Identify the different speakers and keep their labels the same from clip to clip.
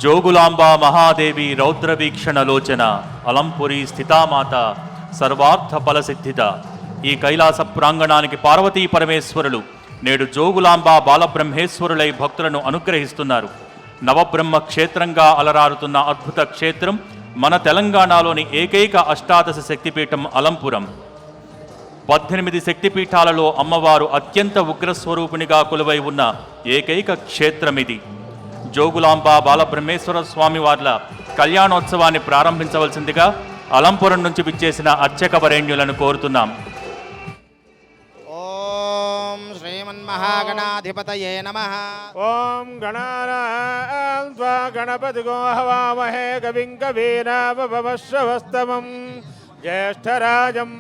Speaker 1: జోగులాంబా మహాదేవి రౌద్రవీక్షణలోచన అలంపురి స్థితామాత సర్వార్థ ఫలసిద్ధిత. ఈ కైలాస ప్రాంగణానికి పార్వతీ పరమేశ్వరులు నేడు జోగులాంబా బాలబ్రహ్మేశ్వరులై భక్తులను అనుగ్రహిస్తున్నారు. నవబ్రహ్మ క్షేత్రంగా అలరారుతున్న అద్భుత క్షేత్రం మన తెలంగాణలోని ఏకైక అష్టాదశ శక్తిపీఠం అలంపురం. 18 శక్తిపీఠాలలో అమ్మవారు అత్యంత ఉగ్రస్వరూపిణిగా కొలువై ఉన్న ఏకైక క్షేత్రమిది. జోగులాంబా బాలబ్రహ్మేశ్వర స్వామి వార్ల కళ్యాణోత్సవాన్ని ప్రారంభించవలసిందిగా అలంపురం నుంచి విచ్చేసిన అర్చక వరేణ్యులను కోరుతున్నాం.
Speaker 2: ఓం శ్రీమన్మహాగణాధిపతయే నమః.
Speaker 3: ఓం గణపతిగో హవామహే కవిం కవీనామపమశ్రవస్తమం జ్యేష్ఠరాజం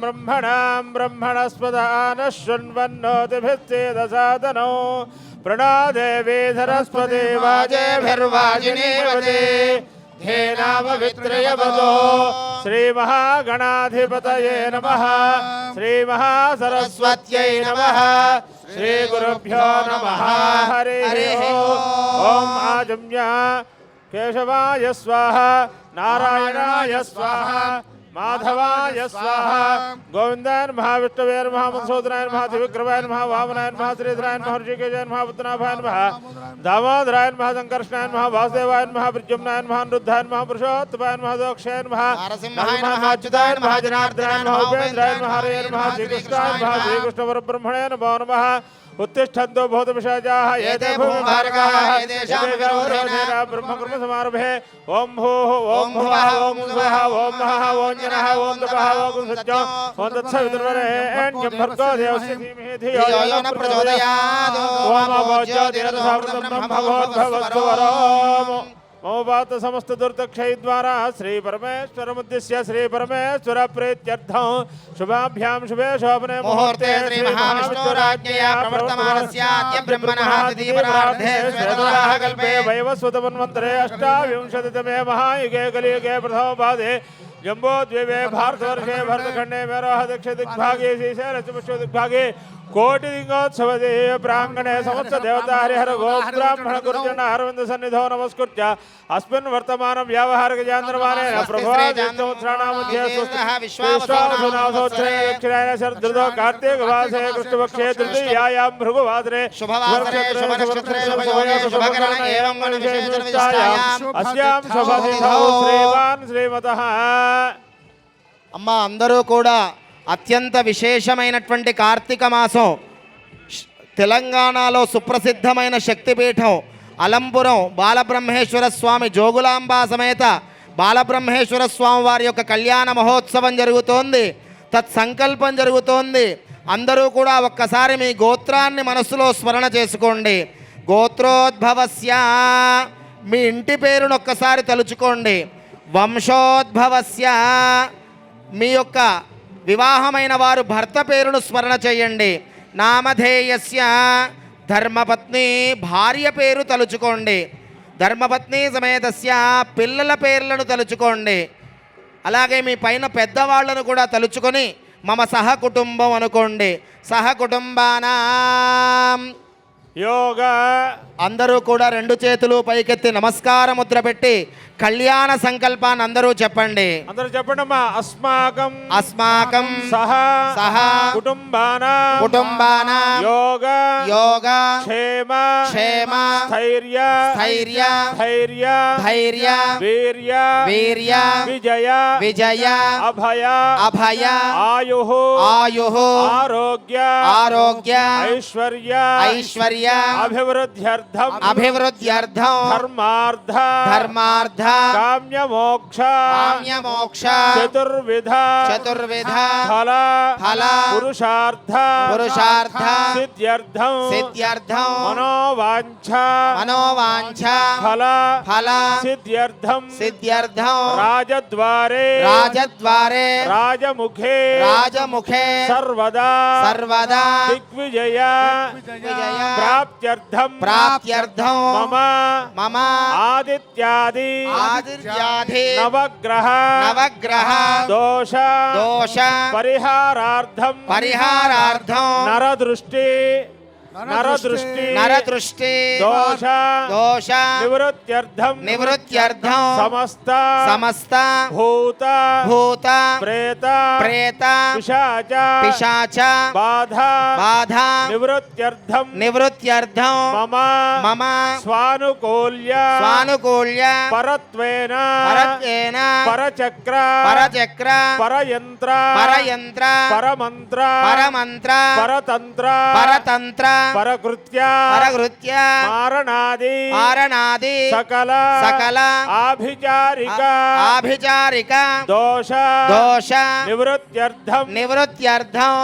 Speaker 3: బ్రహ్మణస్పదాన శృణ్వన్నోతిభిశ్చేదసాదనో ప్రణాదేవీ సరస్వతి వాజేభిర్వాజినీవతే ధేనామవిత్రయవదో. శ్రీమహాగణాధిపతయే నమః. శ్రీమహాసరస్వత్యై నమః. శ్రీగురుభ్యో నమః. హరి ఓం ఆజమ్య కేశవాయ స్వాహ, నారాయణాయ స్వాహ, మాధవాయ స్వాహ. గోవిందాయ నమః. విష్ణవే నమః. మధుసూదనాయ నమః. త్రివిక్రమాయ నమః. వామనాయ నమః. శ్రీధరాయ నమః. ఋషికేశాయ నమః. పద్మనాభాయ నమః. దామోదరాయ నమః. సంకర్షణాయ నమః. వాసుదేవాయ నమః. ప్రద్యుమ్నాయ నమః. అనిరుద్ధాయ నమః. పురుషోత్తమాయ నమః. దోక్షాయ నమః.
Speaker 2: నరసింహాయ
Speaker 3: నమః. అచ్యుతాయ నమః. జనార్దనాయ నమః. ఉపేంద్రాయ నమః. హరే నమః. శ్రీకృష్ణాయ నమః. శ్రీకృష్ణ పరబ్రహ్మణే నమో నమః. ఉత్తిష్టంతో భూతపిశాచాః ఏతే భూమిభారకాః ఏతేషాం విరోధేన బ్రహ్మకర్మ సమారభే. ఓం భూః ఓం భువః ఓం స్వః ఓం మహః ఓం జనః ఓం తపః ఓం సత్యం ఓం తత్సవితుర్వరేణ్యం భర్గో దేవస్య ధీమహి ధియో యో నః ప్రచోదయాత్. ఓం అభోజ్యోతిరథసమృతం బ్రహ్మభోద్భవస్తు వరోం. మమోపాత సమస్త దుర్దక్షై ద్వారా శ్రీ పరమేశ్వరముద్దిశ్య శ్రీ పరమేశ్వర ప్రీత్యర్థం శుభాభ్యాం శుభే శోభనే
Speaker 2: ముహూర్తే శ్రీ మహావిష్ణురాజ్ఞయా ప్రవర్తమానస్యాద్య బ్రహ్మణః తదీపరార్ధే శ్వేతవరాహ కల్పే
Speaker 3: వైవస్వతమన్వంతరే అష్టావింశతితమే మహాయుగే కలియుగే ప్రథమపాదే జంబోద్వీపే భారతవర్షే భరతఖండే మేరోహ దక్ష దిగ్భాగే శ్రీశైలపశ్చిమ దిగ్భాగే కోటి లింగోత్సవదే ప్రాంగణే సమస్త దేవతా హరిహర గోబ్రాహ్మణ గురుజన అరవింద సన్నిధో నమస్కృత్య అస్మిన్ వర్తమాన వ్యావహారిక చాంద్రమానేన ప్రభాజోత్సరాణామధ్యే విశ్వావసునాథోత్సరే దక్షిణాయన శరదృతో కార్తీక వాసే కృష్ణపక్షే తృతీయాయాం భృగువాసరే
Speaker 2: శుభవాసరే శుభనక్షత్రే శుభయోగే శుభకరణే ఏవం
Speaker 3: అస్యాం శుభతిథౌ శ్రీమాన్ శ్రీమతః.
Speaker 2: అమ్మ అందరూ కూడా అత్యంత విశేషమైనటువంటి కార్తీక మాసం తెలంగాణలో సుప్రసిద్ధమైన శక్తిపీఠం అలంపురం బాలబ్రహ్మేశ్వర స్వామి జోగులాంబా సమేత బాలబ్రహ్మేశ్వర స్వామి వారి యొక్క కళ్యాణ మహోత్సవం జరుగుతోంది. తత్సంకల్పం జరుగుతోంది. అందరూ కూడా ఒక్కసారి మీ గోత్రాన్ని మనస్సులో స్మరణ చేసుకోండి. గోత్రోద్భవస్య మీ ఇంటి పేరును ఒక్కసారి తలుచుకోండి. వంశోద్భవస్య మీ యొక్క వివాహమైన వారు భర్త పేరును స్మరణ చేయండి. నామధేయస్య ధర్మపత్ని భార్య పేరు తలుచుకోండి. ధర్మపత్ని సమేతస్య పిల్లల పేర్లను తలుచుకోండి. అలాగే మీ పైన పెద్దవాళ్లను కూడా తలుచుకొని మమ సహకుటుంబం అనుకోండి. సహకుటుంబానాం
Speaker 3: యోగా.
Speaker 2: అందరూ కూడా రెండు చేతులు పైకెత్తి నమస్కార ముద్ర పెట్టి కళ్యాణ సంకల్పాన్ని అందరూ చెప్పండి.
Speaker 3: అందరూ చెప్పండి అమ్మా.
Speaker 2: అస్మాకం సహ కుటుంబానా యోగ క్షేమ స్థైర్య వీర్య విజయ అభయ ఆయు ఆరోగ్య ఐశ్వర్య అభివృద్ధ్యర్థం ధర్మార్థ కామ్యమోక్ష చతుర్విధ ఫల పురుషార్థ సిద్ధ్యర్థం మనోవాంఛ ఫల సిద్ధ్యర్థం రాజద్వారే రాజముఖే సర్వదా దిగ్విజయ ప్రాప్త్యర్థం మమ ఆదిత్యాది నవగ్రహ దోష పరిహారార్థం నరదృష్టి నరదృష్టి
Speaker 3: దోష
Speaker 2: దోష
Speaker 3: నివృత్త్యర్థం సమస్త భూత ప్రేత పిశాచ బాధ నివృత్త్యర్థం మమ స్వానుకూల్య పరత్వేన పరచక్ర పరయంత్ర పరమంత్ర పరతంత్ర పరకృత్య మారణాది సకల ఆభిచారిక దోష నివృత్త్యర్థం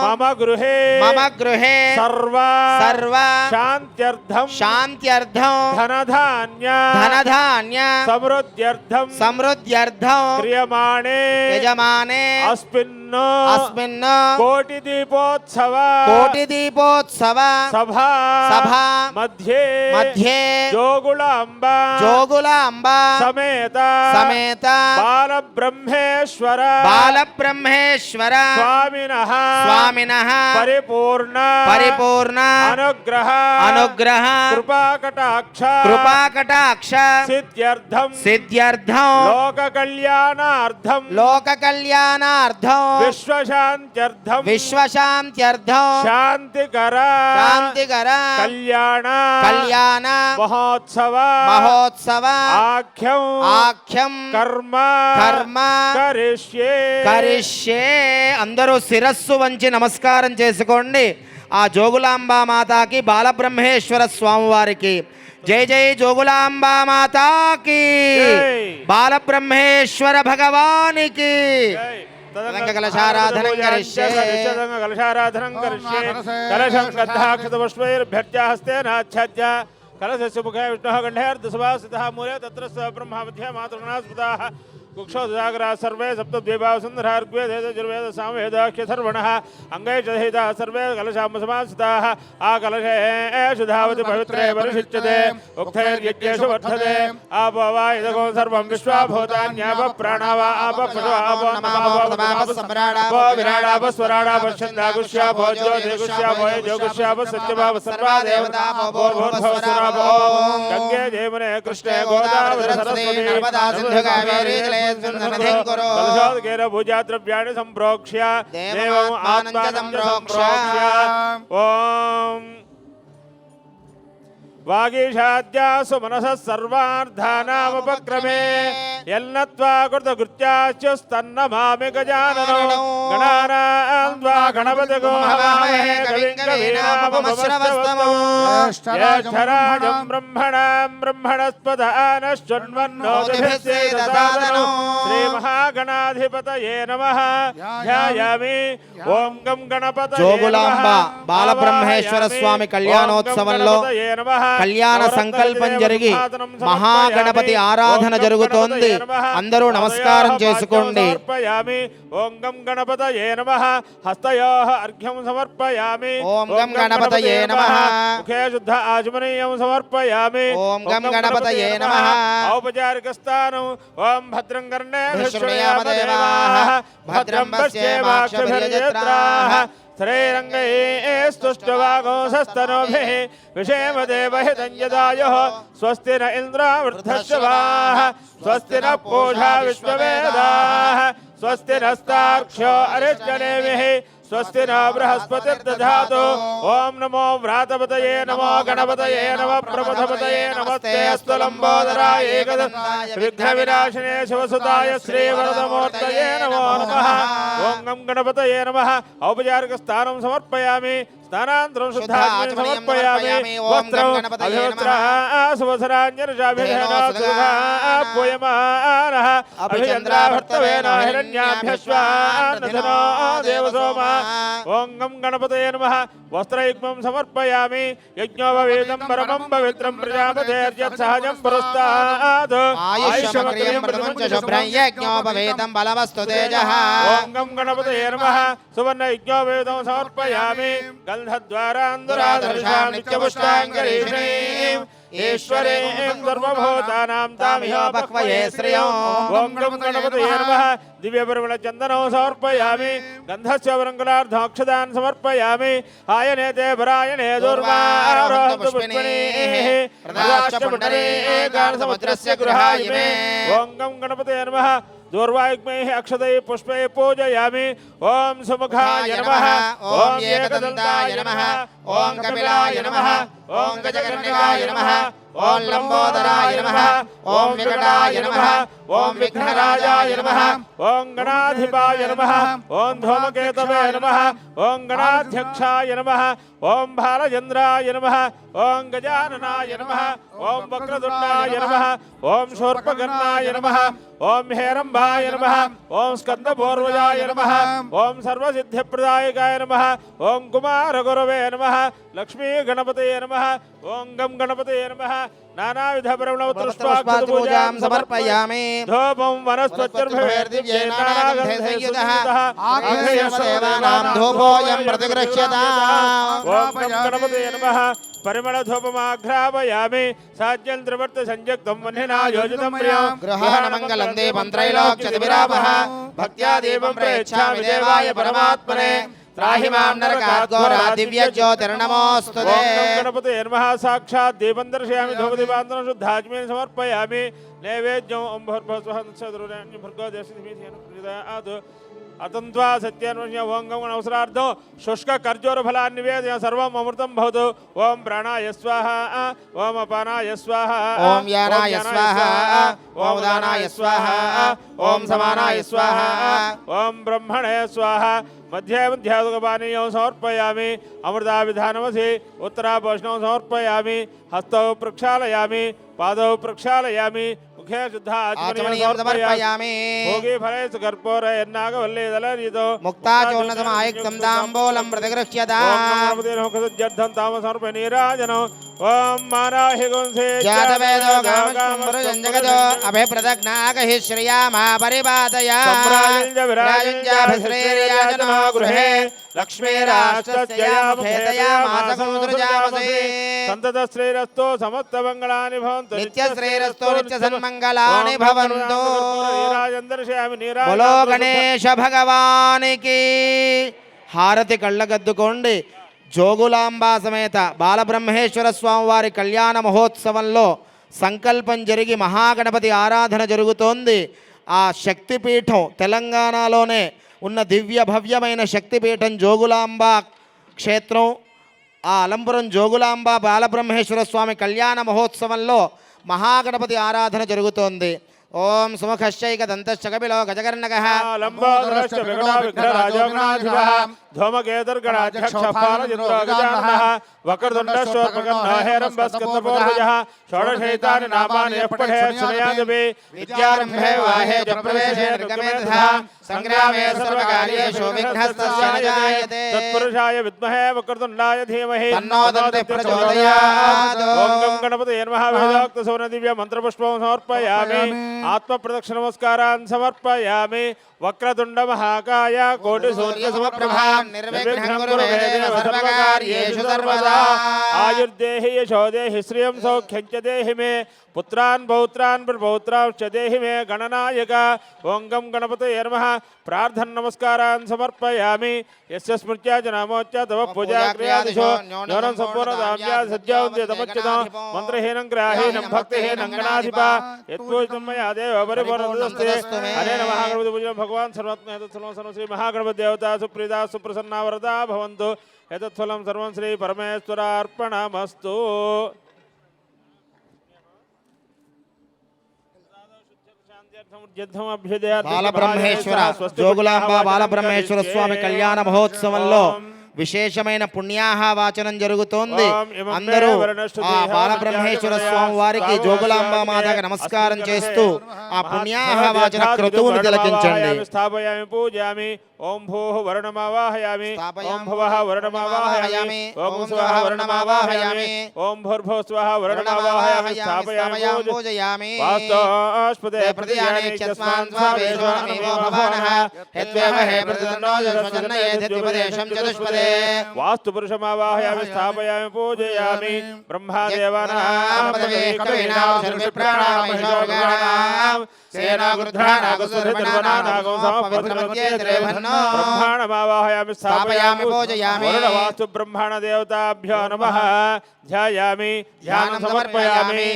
Speaker 3: మమ గృహే సర్వ శాంత్యర్థం ధనధాన్య సమృద్ధ్యర్థం క్రియమాణే అస్మిన్ కోటి దీపోత్సవ సభా మధ్యే జోగులాంబ సమేత బాలబ్రహ్మేశ్వర స్వామినః పరిపూర్ణ అనుగ్రహ కృపాకటాక్ష సిద్ధ్యర్థం లోక కళ్యాణార్థం విశ్వశాంత్యర్థం శాంతికర కళ్యాణ మహోత్సవ ఆఖ్యం కర్మ కరిష్యే. అందరూ శిరస్సు వంచి నమస్కారం చేసుకోండి. ఆ జోగులాంబా మాతాకి బాలబ్రహ్మేశ్వర స్వామి వారికి జై జై జోగులాంబా మాతాకి బాలబ్రహ్మేశ్వర భగవానికి కలశారాధనం కరిష్యే కలశం శ్రద్ధాక్షతపుష్పైర్భ్యర్చ హస్తేనాచ్ఛాద్య కలశస్య ముఖే విష్ణుః గంధేర్దశభా స్థితః మూలే తత్ర స బ్రహ్మ మధ్యే మాతృగణాः స్మృతాः కుక్షోదజాగరా సర్వే సప్తద్వీపా సుందరా ఋగ్వేద యజుర్వేద సామవేదాఖ్యథర్వణः అంగై చ సహితాः సర్వే కలశాం సమాస్థితాः ఆ కలశేషు ధావతి పవిత్రే పరిషిచ్యతే ఉక్తైర్యజ్ఞేషు వర్ధతే ఆపో వా ఇదగో సర్వం విశ్వా భూతాన్యాప ప్రాణావా ఆప పశవ ఆపో నమాపో సమ్రాడాపో విరాడాపో స్వరాడాపో ఛందాగుష్యాపో జ్యోతిగుష్యాపో యోగుష్యాపో సత్యభావ సర్వా దేవతాపో భూర్భువస్సురాపో గంగే జయమునే కృష్ణే గోదావరి సరస్వతి నర్మదా సింధు కావేరీ కలశోదకేన పూజాద్రవ్యాణి సంప్రోక్ష్య దేవం ఆత్మానం సంప్రోక్ష్య ఓం వాగీషాద్యాసు మనసః సర్వార్థానాముపక్రమే యన్నత్వా కృతకృత్యాశ్చుస్తన్నమామి గజాననం గణానాం త్వా గణపతిగో హవామహే కవిం కవీనాముపమశ్రవస్తమం జ్యేష్ఠరాజం బ్రహ్మణస్పద ఆనశ్చన్వన్నోతిభిస్సేదసాదనం శ్రీమహాగణాధిపతయే నమః ధ్యాయామి. ఓం గం గణపతయే
Speaker 2: జోగులాంబ బాలబ్రహ్మేశ్వర స్వామి కళ్యాణోత్సవంలో కళ్యాణ సంకల్పం జరిగి మహాగణపతి ఆరాధన జరుగుతోంది. అందరూ నమస్కారం చేసుకోండి.
Speaker 3: ఓం గం గణపతయే నమః హస్తయోః అర్ఘ్యం సమర్పయామి.
Speaker 2: ఓం గం గణపతయే నమః
Speaker 3: ముఖే శుద్ధ ఆచమనీయం సమర్పయామి.
Speaker 2: ఓం గం గణపతయే నమః
Speaker 3: ఔపచారిక స్థానం. ఓం భద్రం కర్ణేభిః శృణుయామ దేవాః భద్రం పశ్యేమాక్షభిర్యజత్రాః శ్రీరంగైస్తుష్టవాగోసస్తనోభిః విషేమ దేవహితం యదాయుః స్వస్తి న ఇంద్రో వృద్ధశ్రవాः స్వస్తి న పూషా విశ్వవేదాः స్వస్తి నస్తార్క్ష్యో అరిష్టనేమిః స్వస్తి న బృహస్పతిర్దధాతు. ఓం నమో వ్రాతపతయే నమో గణపతయే నమః ప్రమథపతయే నమస్తే అస్తు లంబోదరాయ ఏకదంతాయ విఘ్న వినాశినే శివసుతాయ శ్రీవరదమూర్తయే నమో నమః. ఓం గం గణపతయే నమః ఔపచారిక స్థానం సమర్పయామి. స్నానాంతరం శుద్ధాచమనం సమర్పయామి. వస్త్రం అభివస్త్రాభిషేకాపూయమానః అభిచంద్రాభర్తవేన హిరణ్యాభ్యశ్వాన్నధనో దేవసోమ. ఓం గం గణపతయే నమః వస్త్రయుగ్మం సమర్పయామి. యజ్ఞోపవీతం పరమం పవిత్రం ప్రజాపతేర్యత్సహజం పురస్తాద్ ఆయుష్యమగ్రయం ప్రథమం శుభ్రం
Speaker 2: యజ్ఞోపవేతం బలవస్తు తేజః.
Speaker 3: ఓం గం గణపతయే నమః సువర్ణ యజ్ఞోపవేతం సమర్పయామి. గంధద్వారాంధురాధర్షాం నిత్యపుష్టాంగరీషణీం ఈశ్వరీం సర్వభూతానాం
Speaker 2: తామిహోపక్వయే శ్రియం.
Speaker 3: ఓం గం గణపతయే నమః దివ్యపరిమళ చందనం సమర్పయామి గంధస్య వరంగులార్ధోక్షదాన్ సమర్పయామి ఆయనేతే పరాయణే దుర్వారోహంతు పుష్పిణీః ప్రదాశ్చపుండరీకాన్ సముద్రస్య గృహాయిమే. ఓం గం గణపతయే నమః దూర్వాయుగ్మైః అక్షతై పుష్పై పూజయామి. ఓం సుముఖాయ నమః ఓం ఏకదంతాయ నమః ఓం కపిలాయ నమః ఓం గజకర్ణికాయ నమః ఓం లంబోదరాయ నమః ఓం వికటాయ నమః ఓం విఘ్నరాజాయ నమః ఓం గణాధిపాయ నమః ఓం ధూమకేతవే నమః ఓం గణాధ్యక్షాయ నమః ఓం బాలచంద్రాయ నమః ఓం గజాననాయ నమః ఓం వక్రతుండాయ నమః ఓం శూర్పకర్ణాయ నమః ఓం హేరంబాయ నమః ఓం స్కందపూర్వజాయ నమః ఓం సర్వసిద్ధిప్రదాయకాయ నమః ఓం కుమారగురవే నమః లక్ష్మీ గణపతయే నమః ఓం గం గణపతయే నమః నానావిధ
Speaker 2: పుష్పాక్షతపూజాం సమర్పయామి.
Speaker 3: ధూపం వనస్పత్యుర్భవేర్దివ్యేన నానాగంధైః
Speaker 2: దేవానాం ధూపోయం ప్రతిగృహ్యతాం.
Speaker 3: ఓం గం గణపతయే నమః పరిమళ ధూపమాఘ్రాపయామి. సాజ్యం త్రివర్త సంయుక్తం వన్నినా యోజితం ప్రియం
Speaker 2: గృహాణ మంగళం దీపం త్రైలోక్యతివిరాపః భక్త్యా దీపం ప్రయచ్ఛామి దేవాయ పరమాత్మనే. త్రాహి మాం నరకాత్ ఘోరా దివ్య జ్యోతిర్నమోస్తుతే.
Speaker 3: ఓం గం గణపతయే నమః సాక్షాత్ దీపం దర్శయామి ధూపదీపాంతరం శుద్ధాజ్మేన సమర్పయామి. నైవేద్యం ఓం భర్గోస్వహ భర్గో దేశ అతంత్వా సత్యాన్వయ ఓం గం అవసరార్థం శుష్క ఖర్జూర ఫలాన్ని నివేదయ సర్వం అమృతం భవతు. ఓం ప్రాణాయ స్వాహ ఓం అపానాయ స్వాహ
Speaker 2: ఓం యానాయ స్వాహ ఓం ఉదానాయ స్వాహ ఓం సమానాయ స్వాహ
Speaker 3: ఓం బ్రహ్మణే స్వాహ. మధ్యే మధ్యాదుగపానీయం సమర్పయామి. అమృతాభిధానమసి ఉత్తరాపోషణం సమర్పయామి. హస్తౌ ప్రక్షాళయామి పాదౌ ప్రక్షాళయామి ముఖే శుద్ధ
Speaker 2: ఆచమనీయం సమర్పయామి.
Speaker 3: భోగి ఫలే కర్పూర ఎన్నాగవల్లేదలరీతో
Speaker 2: ముక్తాచూర్ణసమాయుక్తం తాంబూలం ప్రతిగృహ్యతాం.
Speaker 3: తామసమర్ప నీరాజనం. ఓం మారాహి గుంసే
Speaker 2: జాతవేదో గామకం జగదో అభిప్రదగ్నాగహి శ్రియామా పరిపాదయా. రాజుంజాభిశ్రేర్యాజనో గృహే లక్ష్మీరాష్ట్రస్య ముఖేతయామాసముద్రజామసే.
Speaker 3: సంతత శ్రీరస్తో సమస్త మంగళాని భవంతు.
Speaker 2: నిత్యశ్రేరస్తో నిత్యసన్మంగళాని భవంతు.
Speaker 3: నీరాజం దర్శయామి.
Speaker 2: బలో గణేశ భగవానికి. హారతి కళ్ళగద్దుకోండి. జోగులాంబా సమేత బాలబ్రహ్మేశ్వర స్వామి వారి కళ్యాణ మహోత్సవంలో సంకల్పం జరిగి మహాగణపతి ఆరాధన జరుగుతోంది. ఆ శక్తిపీఠం తెలంగాణలోనే ఉన్న దివ్య భవ్యమైన శక్తిపీఠం జోగులాంబ క్షేత్రం. ఆ అలంపురం జోగులాంబ బాలబ్రహ్మేశ్వర స్వామి కళ్యాణ మహోత్సవంలో మహాగణపతి ఆరాధన జరుగుతోంది. ఓం సుముఖశ్చైక దంతశ్చ కపిలో గజకర్ణకః
Speaker 3: లంబోదరశ్చ వికటావిఘ్నరాజోగణాధిపః ధూమకేతుర్గణాధ్యక్షపాలచిత్రగజాననః వక్రతుండశ్చోర్పకర్ణో హేరంబస్కందపూర్వజः షోడశైతాని నామాని యః పఠేత్ శృణుయాదపి.
Speaker 2: విద్యారంభే వాహే చ ప్రవేశే నిర్గమే తథా సంగ్రామే సర్వకార్యేషు విఘ్నస్తస్య న జాయతే.
Speaker 3: తత్పురుషాయ విద్మహే వక్రతుండాయ ధీమహి
Speaker 2: తన్నో దంతిః ప్రచోదయాత్.
Speaker 3: ఓం గం గణపతయే నమః వేదోక్త సువర్ణ దివ్య మంత్రపుష్పం సమర్పయామి. ఆత్మ ప్రదక్షిణ నమస్కారాన్ సమర్పయామి. వక్రతుండ మహాకాయ కోటి సూర్య సమప్రభాం
Speaker 2: నిర్విఘ్నం కురు మే దేవ సర్వకార్యేషు సర్వదా.
Speaker 3: ఆయుర్దేహి యశోదేహి శ్రియం సౌఖ్యం చ దేహి మే పుత్రాన్ పౌత్రాన్ ప్రపౌత్రాంశ్చ దేహి మే గణనాయక. ఓం గం గణపతయే నమః ప్రార్థన నమస్కారాన్ సమర్పయామి. యస్య స్మృత్యా చ నామోచ్చ తవ పూజా క్రియాదిషు న్యూనం సంపూర్ణతామ్యా సజ్జాంతే తమచ్యుతం మంత్రహీనం గ్రాహీనం భక్తిహీనం గణాధిప యత్పూజితం మయా దేవ పరిపూర్ణతస్తే. అనేన మహాగణపతి పూజనం భగవాన్ సర్వాత్మ ఏతత్ఫలం సర్వం శ్రీ మహాగణపతి దేవతా సుప్రీతా సుప్రసన్నా వరదా భవంతు. ఏతత్ఫలం సర్వం శ్రీ పరమేశ్వరార్పణమస్తు.
Speaker 2: బాలబ్రహ్మేశ్వర జోగులాంబ బాలబ్రహ్మేశ్వర స్వామి కళ్యాణ మహోత్సవంలో విశేషమైన పుణ్యాహవాచనం జరుగుతోంది. అందరూ ఆ బాలబ్రహ్మేశ్వర స్వామి వారికి జోగులాంబ మాతకి నమస్కారం చేస్తూ ఆ పుణ్యాహవాచన క్రతువును తిలకించండి.
Speaker 3: స్థాపయామి పూజయామి. ఓం భూః వరుణమావాహయామి. ఓం భువః వరుణమావాహయామి. ఓం స్వః వరుణమావాహయామి. ఓం భూర్భువః స్వః వరుణమావాహయామి. స్థాపయామి
Speaker 2: పూజయామి.
Speaker 3: వాస్తోస్పదే
Speaker 2: ప్రతియాని చస్మాన్ స్వావేశో అమివో భవానః యద్వేమహే ప్రతిదన్నో జస్వన్నయేత్యుపదేశం చతుష్పదే.
Speaker 3: వాస్తు పురుషమావాహయామి. స్థాపయామి పూజయామి. బ్రహ్మాదేవానాం పదవే కవీనాం సర్వప్రాణామహిషోర్గాణాం సేనాగురుధ్రానాగుసుధృతర్వనానాగం సమపవిత్రమత్యేత్రేభన్నో. బ్రహ్మాణమావాహయామి. స్థాపయామి
Speaker 2: పూజయామి.
Speaker 3: వరుణవాస్తు బ్రహ్మాణ దేవతాభ్యో నమః. ధ్యాయామి. ధ్యానం సమర్పయామి.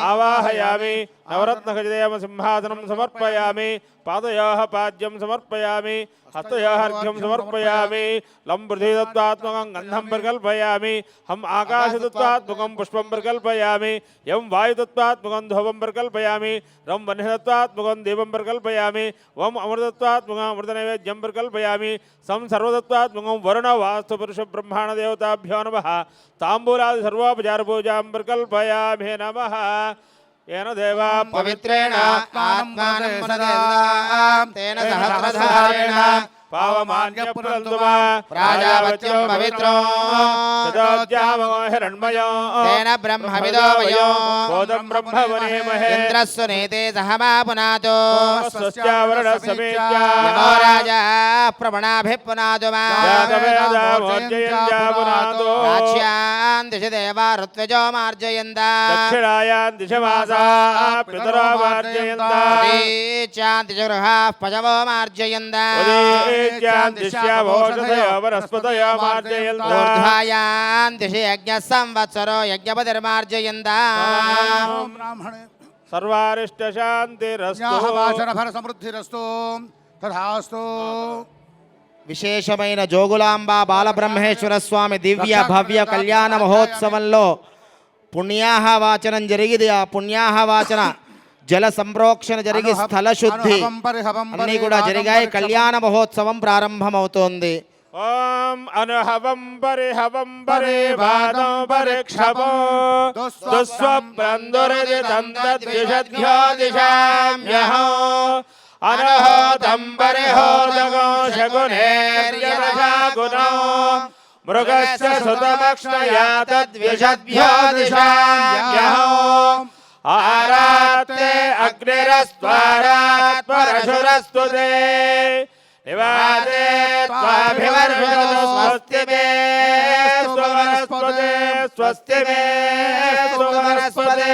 Speaker 3: ఆవాహయామి. నవరత్నఖచిదేమ సింహాసనం సమర్పయామి. పాదయోః పాద్యం సమర్పయామి. హస్తయోః అర్ఘ్యం సమర్పయామి. లం పృథివీతత్వాత్మకం గంధం పరికల్పయామి. హం ఆకాశతత్వాత్మకం పుష్పం పరికల్పయామి. యం వాయుతత్వాత్మకం ధూపం పరికల్పయామి. రం వన్యతత్వాత్మకం దీపం పరికల్పయామి. వం అమృతత్వాత్మకం అమృతనైవేద్యం పరికల్పయామి. సం సర్వతత్వాత్మకం వరుణ వాస్తు పురుష బ్రహ్మాణ దేవతాభ్యో నమః. తాంబూలాది సర్వోపచార పూజాం పరికల్పయామి నమః. येन देवा
Speaker 2: పవిత్రేణ ఆత్మానం మనదేదాం తేన సహస్రధారేణ
Speaker 3: पावमान्यपुरन्दुमा
Speaker 2: प्राजापत्यं पवित्रो
Speaker 3: तदोद्यामो हिरण्मयो
Speaker 2: तेन ब्रह्मविदो वयो
Speaker 3: बोधं ब्रह्मवनेमहे
Speaker 2: इन्द्रस्सु नीते सहमा पुनातो
Speaker 3: स्वस्यावरणसमेत्या
Speaker 2: यमो राजा प्रवणाभिः पुनातो मा
Speaker 3: जातवेदामोर्जयन्त्यापुनातो
Speaker 2: प्राच्यान् दिशि देवा ऋत्विजो मार्जयन्ता
Speaker 3: दक्षिणायां दिशमासा पितरो मार्जयन्ता
Speaker 2: उदीच्यान् दिशि गृहाः पशवो मार्जयन्ता ऊर्ध्वायां दिशि यज्ञः संवत्सरो यज्ञपतिर्मार्जयन्ता
Speaker 3: सर्वारिष्ट शान्तिरस्तु
Speaker 4: फल समृद्धिरस्तु तथास्तु
Speaker 2: విశేషమైన జోగులాంబ బాలబ్రహ్మేశ్వర స్వామి దివ్య భవ్య కళ్యాణ మహోత్సవంలో పుణ్యాహవాచనం జరిగింది. ఆ పుణ్యాహవాచన జల సంప్రోక్షణ జరిగి స్థల శుద్ధి అన్నీ కూడా జరిగాయి. కళ్యాణ మహోత్సవం ప్రారంభమవుతోంది.
Speaker 3: ఓం అనుహవం పరిహవం పరివాదం పరిక్షపో దుస్వప్రందురితం తద్విషద్భ్యో దిశామ్యహో అనహోతం పరిహోదగో శగునేర్యదశాగుణో మృగస్య సుతమక్ష్ణయా తద్విషద్భ్యో దిశామ్యహో ఆరాత్తే అగ్నిరస్త్వారాత్ పరశురస్తు తే నివాదే త్వాభివర్షతు స్వస్తి మే స్వవనస్పతే స్వస్తి మే స్వవనస్పతే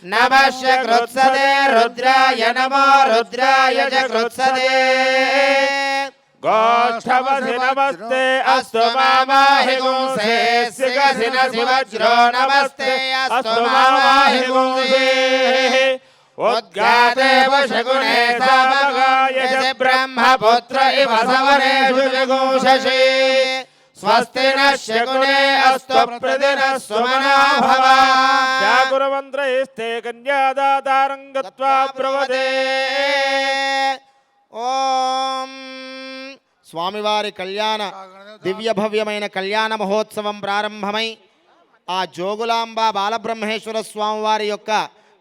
Speaker 2: నమస్య కృత్సతే రుద్రాయ నమో రుద్రాయ చ కృత్సతే
Speaker 3: గోష్ఠవసి నమస్తే అస్తు మామాహి గుంసే సిగసినసి వజ్రో నమస్తే అస్తు మామాహి గుంసే ఉద్గాదేవ శగునే సామగాయ చ
Speaker 2: బ్రహ్మపుత్ర ఇవ సవనేషు జగూషసి స్వస్తి న శగునే అస్తు ప్రదిన సుమనా భవ
Speaker 3: చాకురమంత్రైస్తే కన్యాదాతారం గత్వా ప్రవదే.
Speaker 2: ఓం స్వామివారి కళ్యాణ దివ్య భవ్యమైన కళ్యాణ మహోత్సవం ప్రారంభమై ఆ జోగులాంబ బాలబ్రహ్మేశ్వర స్వామివారి యొక్క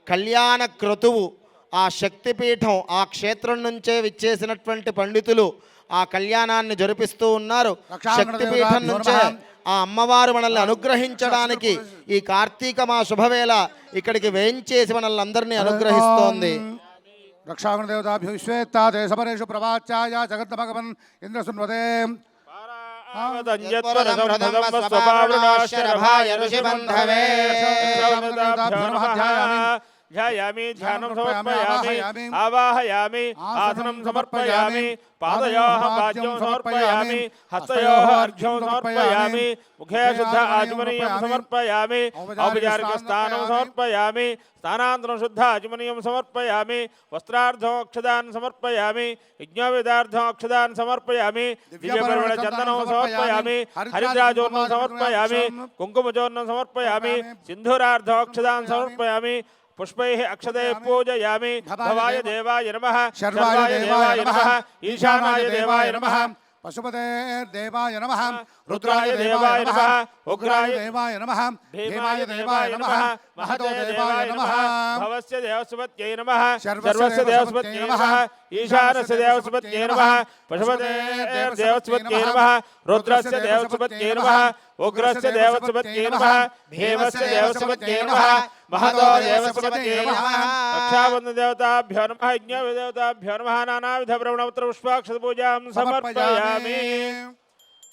Speaker 2: కళ్యాణ క్రతువు ఆ శక్తిపీఠం ఆ క్షేత్రం నుంచే విచ్చేసినటువంటి పండితులు ఆ కళ్యాణాన్ని జరిపిస్తూ ఉన్నారు. శక్తిపీఠం నుంచే ఆ అమ్మవారు మనల్ని అనుగ్రహించడానికి ఈ కార్తీక మా శుభవేళ ఇక్కడికి వేయించేసి మనల్ని అందరినీ అనుగ్రహిస్తోంది.
Speaker 4: రక్షాగుణ దేవతాభ్యో విశ్వేత్తాదే సమరేషు ప్రవాచ్యాయ జగద్భగవన్ ఇంద్రసున్వదే
Speaker 3: ధ్యాయామి ధ్యానం సమర్పయామి ఆవాహయామి ఆసనం సమర్పయామి పాదయోః పాద్యం సమర్పయామి హస్తయోః అర్ఘ్యం సమర్పయామి ముఖే శుద్ధ ఆచమనీయం సమర్పయామి ఔపచారిక స్నానం సమర్పయామి స్నానాంతరం శుద్ధ ఆచమనీయం సమర్పయామి వస్త్రార్థం అక్షదాన్ సమర్పయామి యజ్ఞోపేతార్థం అక్షదాన్ సమర్పయామి దివ్యపరిమళ చందనం సమర్పయామి హరిద్రాచూర్ణం సమర్పయామి కుంకుమచూర్ణం సమర్పయామి సింధూరార్థం అక్షదాన్ సమర్పయామి పుష్పైః అక్షదే పూజయామి. భవాయ దేవాయ నమః శర్వాయ దేవాయ నమః ఈశానాయ దేవాయ నమః
Speaker 4: పశుపతే దేవాయ నమః
Speaker 3: रुद्राय देवाय नमः
Speaker 4: उग्राय देवाय नमः
Speaker 3: भीमाय देवाय नमः महतो देवाय नमः भवस्य देवस्पत्यै नमः
Speaker 4: सर्वस्य
Speaker 3: सर्वस्य देवस्पत्यै नमः ईशानस्य देवस्पत्यै नमः पशुपते देवस्पत्यै नमः रुद्रस्य देवस्पत्यै नमः उग्रस्य देवस्पत्यै नमः भीमस्य देवस्पत्यै नमः महतो देवस्पत्यै नमः रक्षाबन्धन देवताभ्यो नमः यज्ञ देवताभ्यो नमः नानाविध ब्रह्मणोत्तर पुष्पाक्षतपूजां समर्पयामि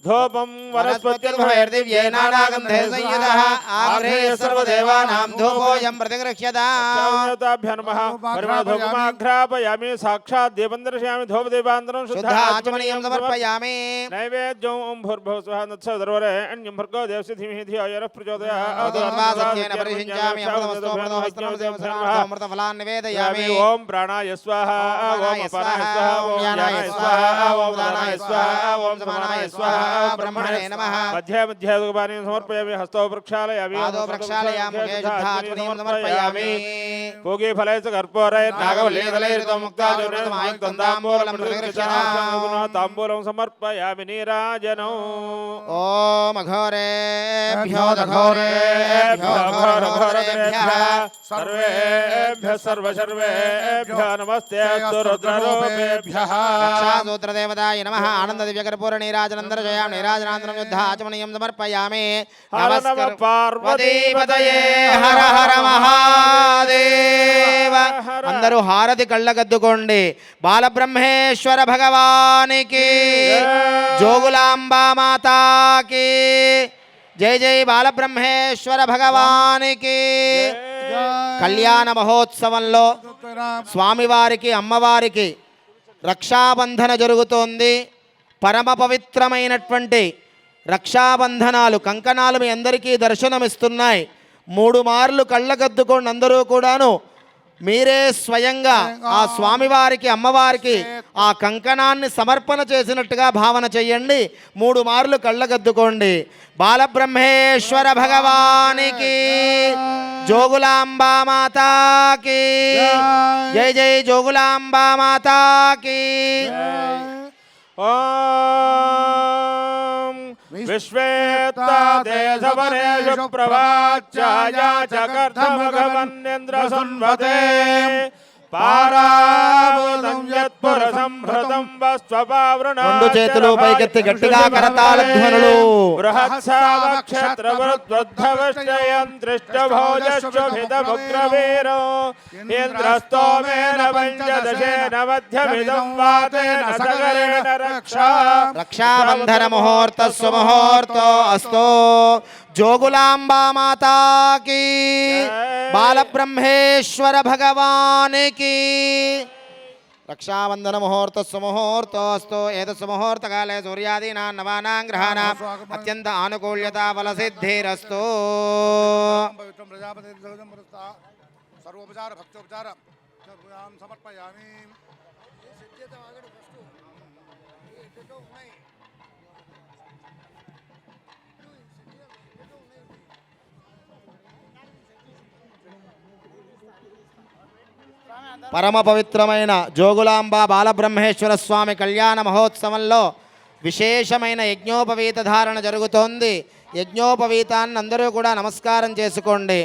Speaker 3: धूपं
Speaker 2: वनस्पतिर्भवैर्दिव्ये नानागन्धे संयुतः आग्रहे सर्वदेवानां धूपोऽयं प्रतिगृह्यताम्
Speaker 3: देवताभ्यो नमः परिमलधूपमाघ्रापयामि साक्षात् दीपं दर्शयामि धूपदीपान्तरं
Speaker 2: शुद्धाचमनीयं समर्पयामि
Speaker 3: नैवेद्यं ओं भूर्भुवः नत्सर्वरेण्यं भर्गो देवस्य धीमहि धियो यो नः प्रचोदयात्
Speaker 2: अदुर्वासत्येन परिषिञ्चामि अमृतमस्तोमृतफलान् निवेदयामि
Speaker 3: ओं प्राणाय स्वाहा ओं अपानाय स्वाहा ओं ज्ञानाय स्वाहा ओं दानाय स्वाहा ओं समानाय स्वाहा
Speaker 2: ब्रह्मणे नमः
Speaker 3: मध्ये मध्ये दुर्गानि समर्पयामि हस्तौ प्रक्षालयामि
Speaker 2: पादौ प्रक्षालयामि मुखे शुद्धाचमनीयं समर्पयामि
Speaker 3: पूगी फलैश्च कर्पूरैः नागवल्लीदलैर्तो मुक्ताचूर्णेन ताम्बूलं प्रतिगृह्यताम् ताम्बूलं समर्पयामि नीराजनौ
Speaker 2: ॐ अघोरेभ्यो दघोरेभ्यो घोरघोरेभ्यः
Speaker 3: सर्वेभ्यः सर्वेभ्यः नमस्ते अस्तु रुद्ररूपेभ्यः
Speaker 2: रक्षासूत्रदेवताय नमः आनन्ददिव्यकर्पूरनीराजनं दर्शयामि नीराजनानन्तरं युद्धाचमनीयं समर्पयामि नमः పార్వతీపతయే హర హర మహాదేవ అందరూ హారతి కళ్ళగద్దుకోండి బాలబ్రహ్మేశ్వర భగవానికి జోగులాంబా మాతాకి జై జై బాలబ్రహ్మేశ్వర భగవానికి కళ్యాణ మహోత్సవంలో స్వామివారికి అమ్మవారికి రక్షాబంధన జరుగుతోంది. పరమ పవిత్రమైనటువంటి రక్షాబంధనాలు కంకణాలు మీ అందరికీ దర్శనమిస్తున్నాయి. 3 మార్లు కళ్ళగద్దుకోండి అందరూ కూడాను. మీరే స్వయంగా ఆ స్వామివారికి అమ్మవారికి ఆ కంకణాన్ని సమర్పణ చేసినట్టుగా భావన చెయ్యండి. 3 మార్లు కళ్ళగద్దుకోండి. బాలబ్రహ్మేశ్వర భగవానికి జోగులాంబా మాతాకి జై జై జోగులాంబా మాతాకి.
Speaker 3: ఓం విశ్వేత్తాదేశవనేషు ప్రభాచ్ఛాయా చకర్ధమఘవన్నేంద్ర సన్వతే పారావృతం యత్పురసంభృతం వస్వపావృణా.
Speaker 2: 2 చేతులు పైకెత్తి గట్టిగా కరతాళ ధ్వనులు.
Speaker 3: బృహత్సావక్షత్రవృద్ధవశ్చయం దృష్టభోజశ్వభిదముగ్రవీరో ఇంద్రస్తోమేన పంచదశేన మధ్యమిదం వాతేన సగరేణ రక్షా.
Speaker 2: రక్షాబంధన ముహూర్త సుముహూర్తో అస్తో. జోగులాంబా మాతాకి బాలబ్రహ్మేశ్వర భగవానికి రక్షాబంధన ముహూర్త సుముహూర్తోస్తు. ఏతస్సు ముహూర్తకాలే సూర్యాదీనాం నవానాం గ్రహాణాం అత్యంత ఆనుకూల్యతా ఫలసిద్ధిరస్తు.
Speaker 4: సర్వోపచార భక్తోపచార సమర్పయామి.
Speaker 2: పరమ పవిత్రమైన జోగులాంబ బాలబ్రహ్మేశ్వర స్వామి కళ్యాణ మహోత్సవంలో విశేషమైన యజ్ఞోపవీత ధారణ జరుగుతోంది. యజ్ఞోపవీతాన్ని అందరూ కూడా నమస్కారం చేసుకోండి.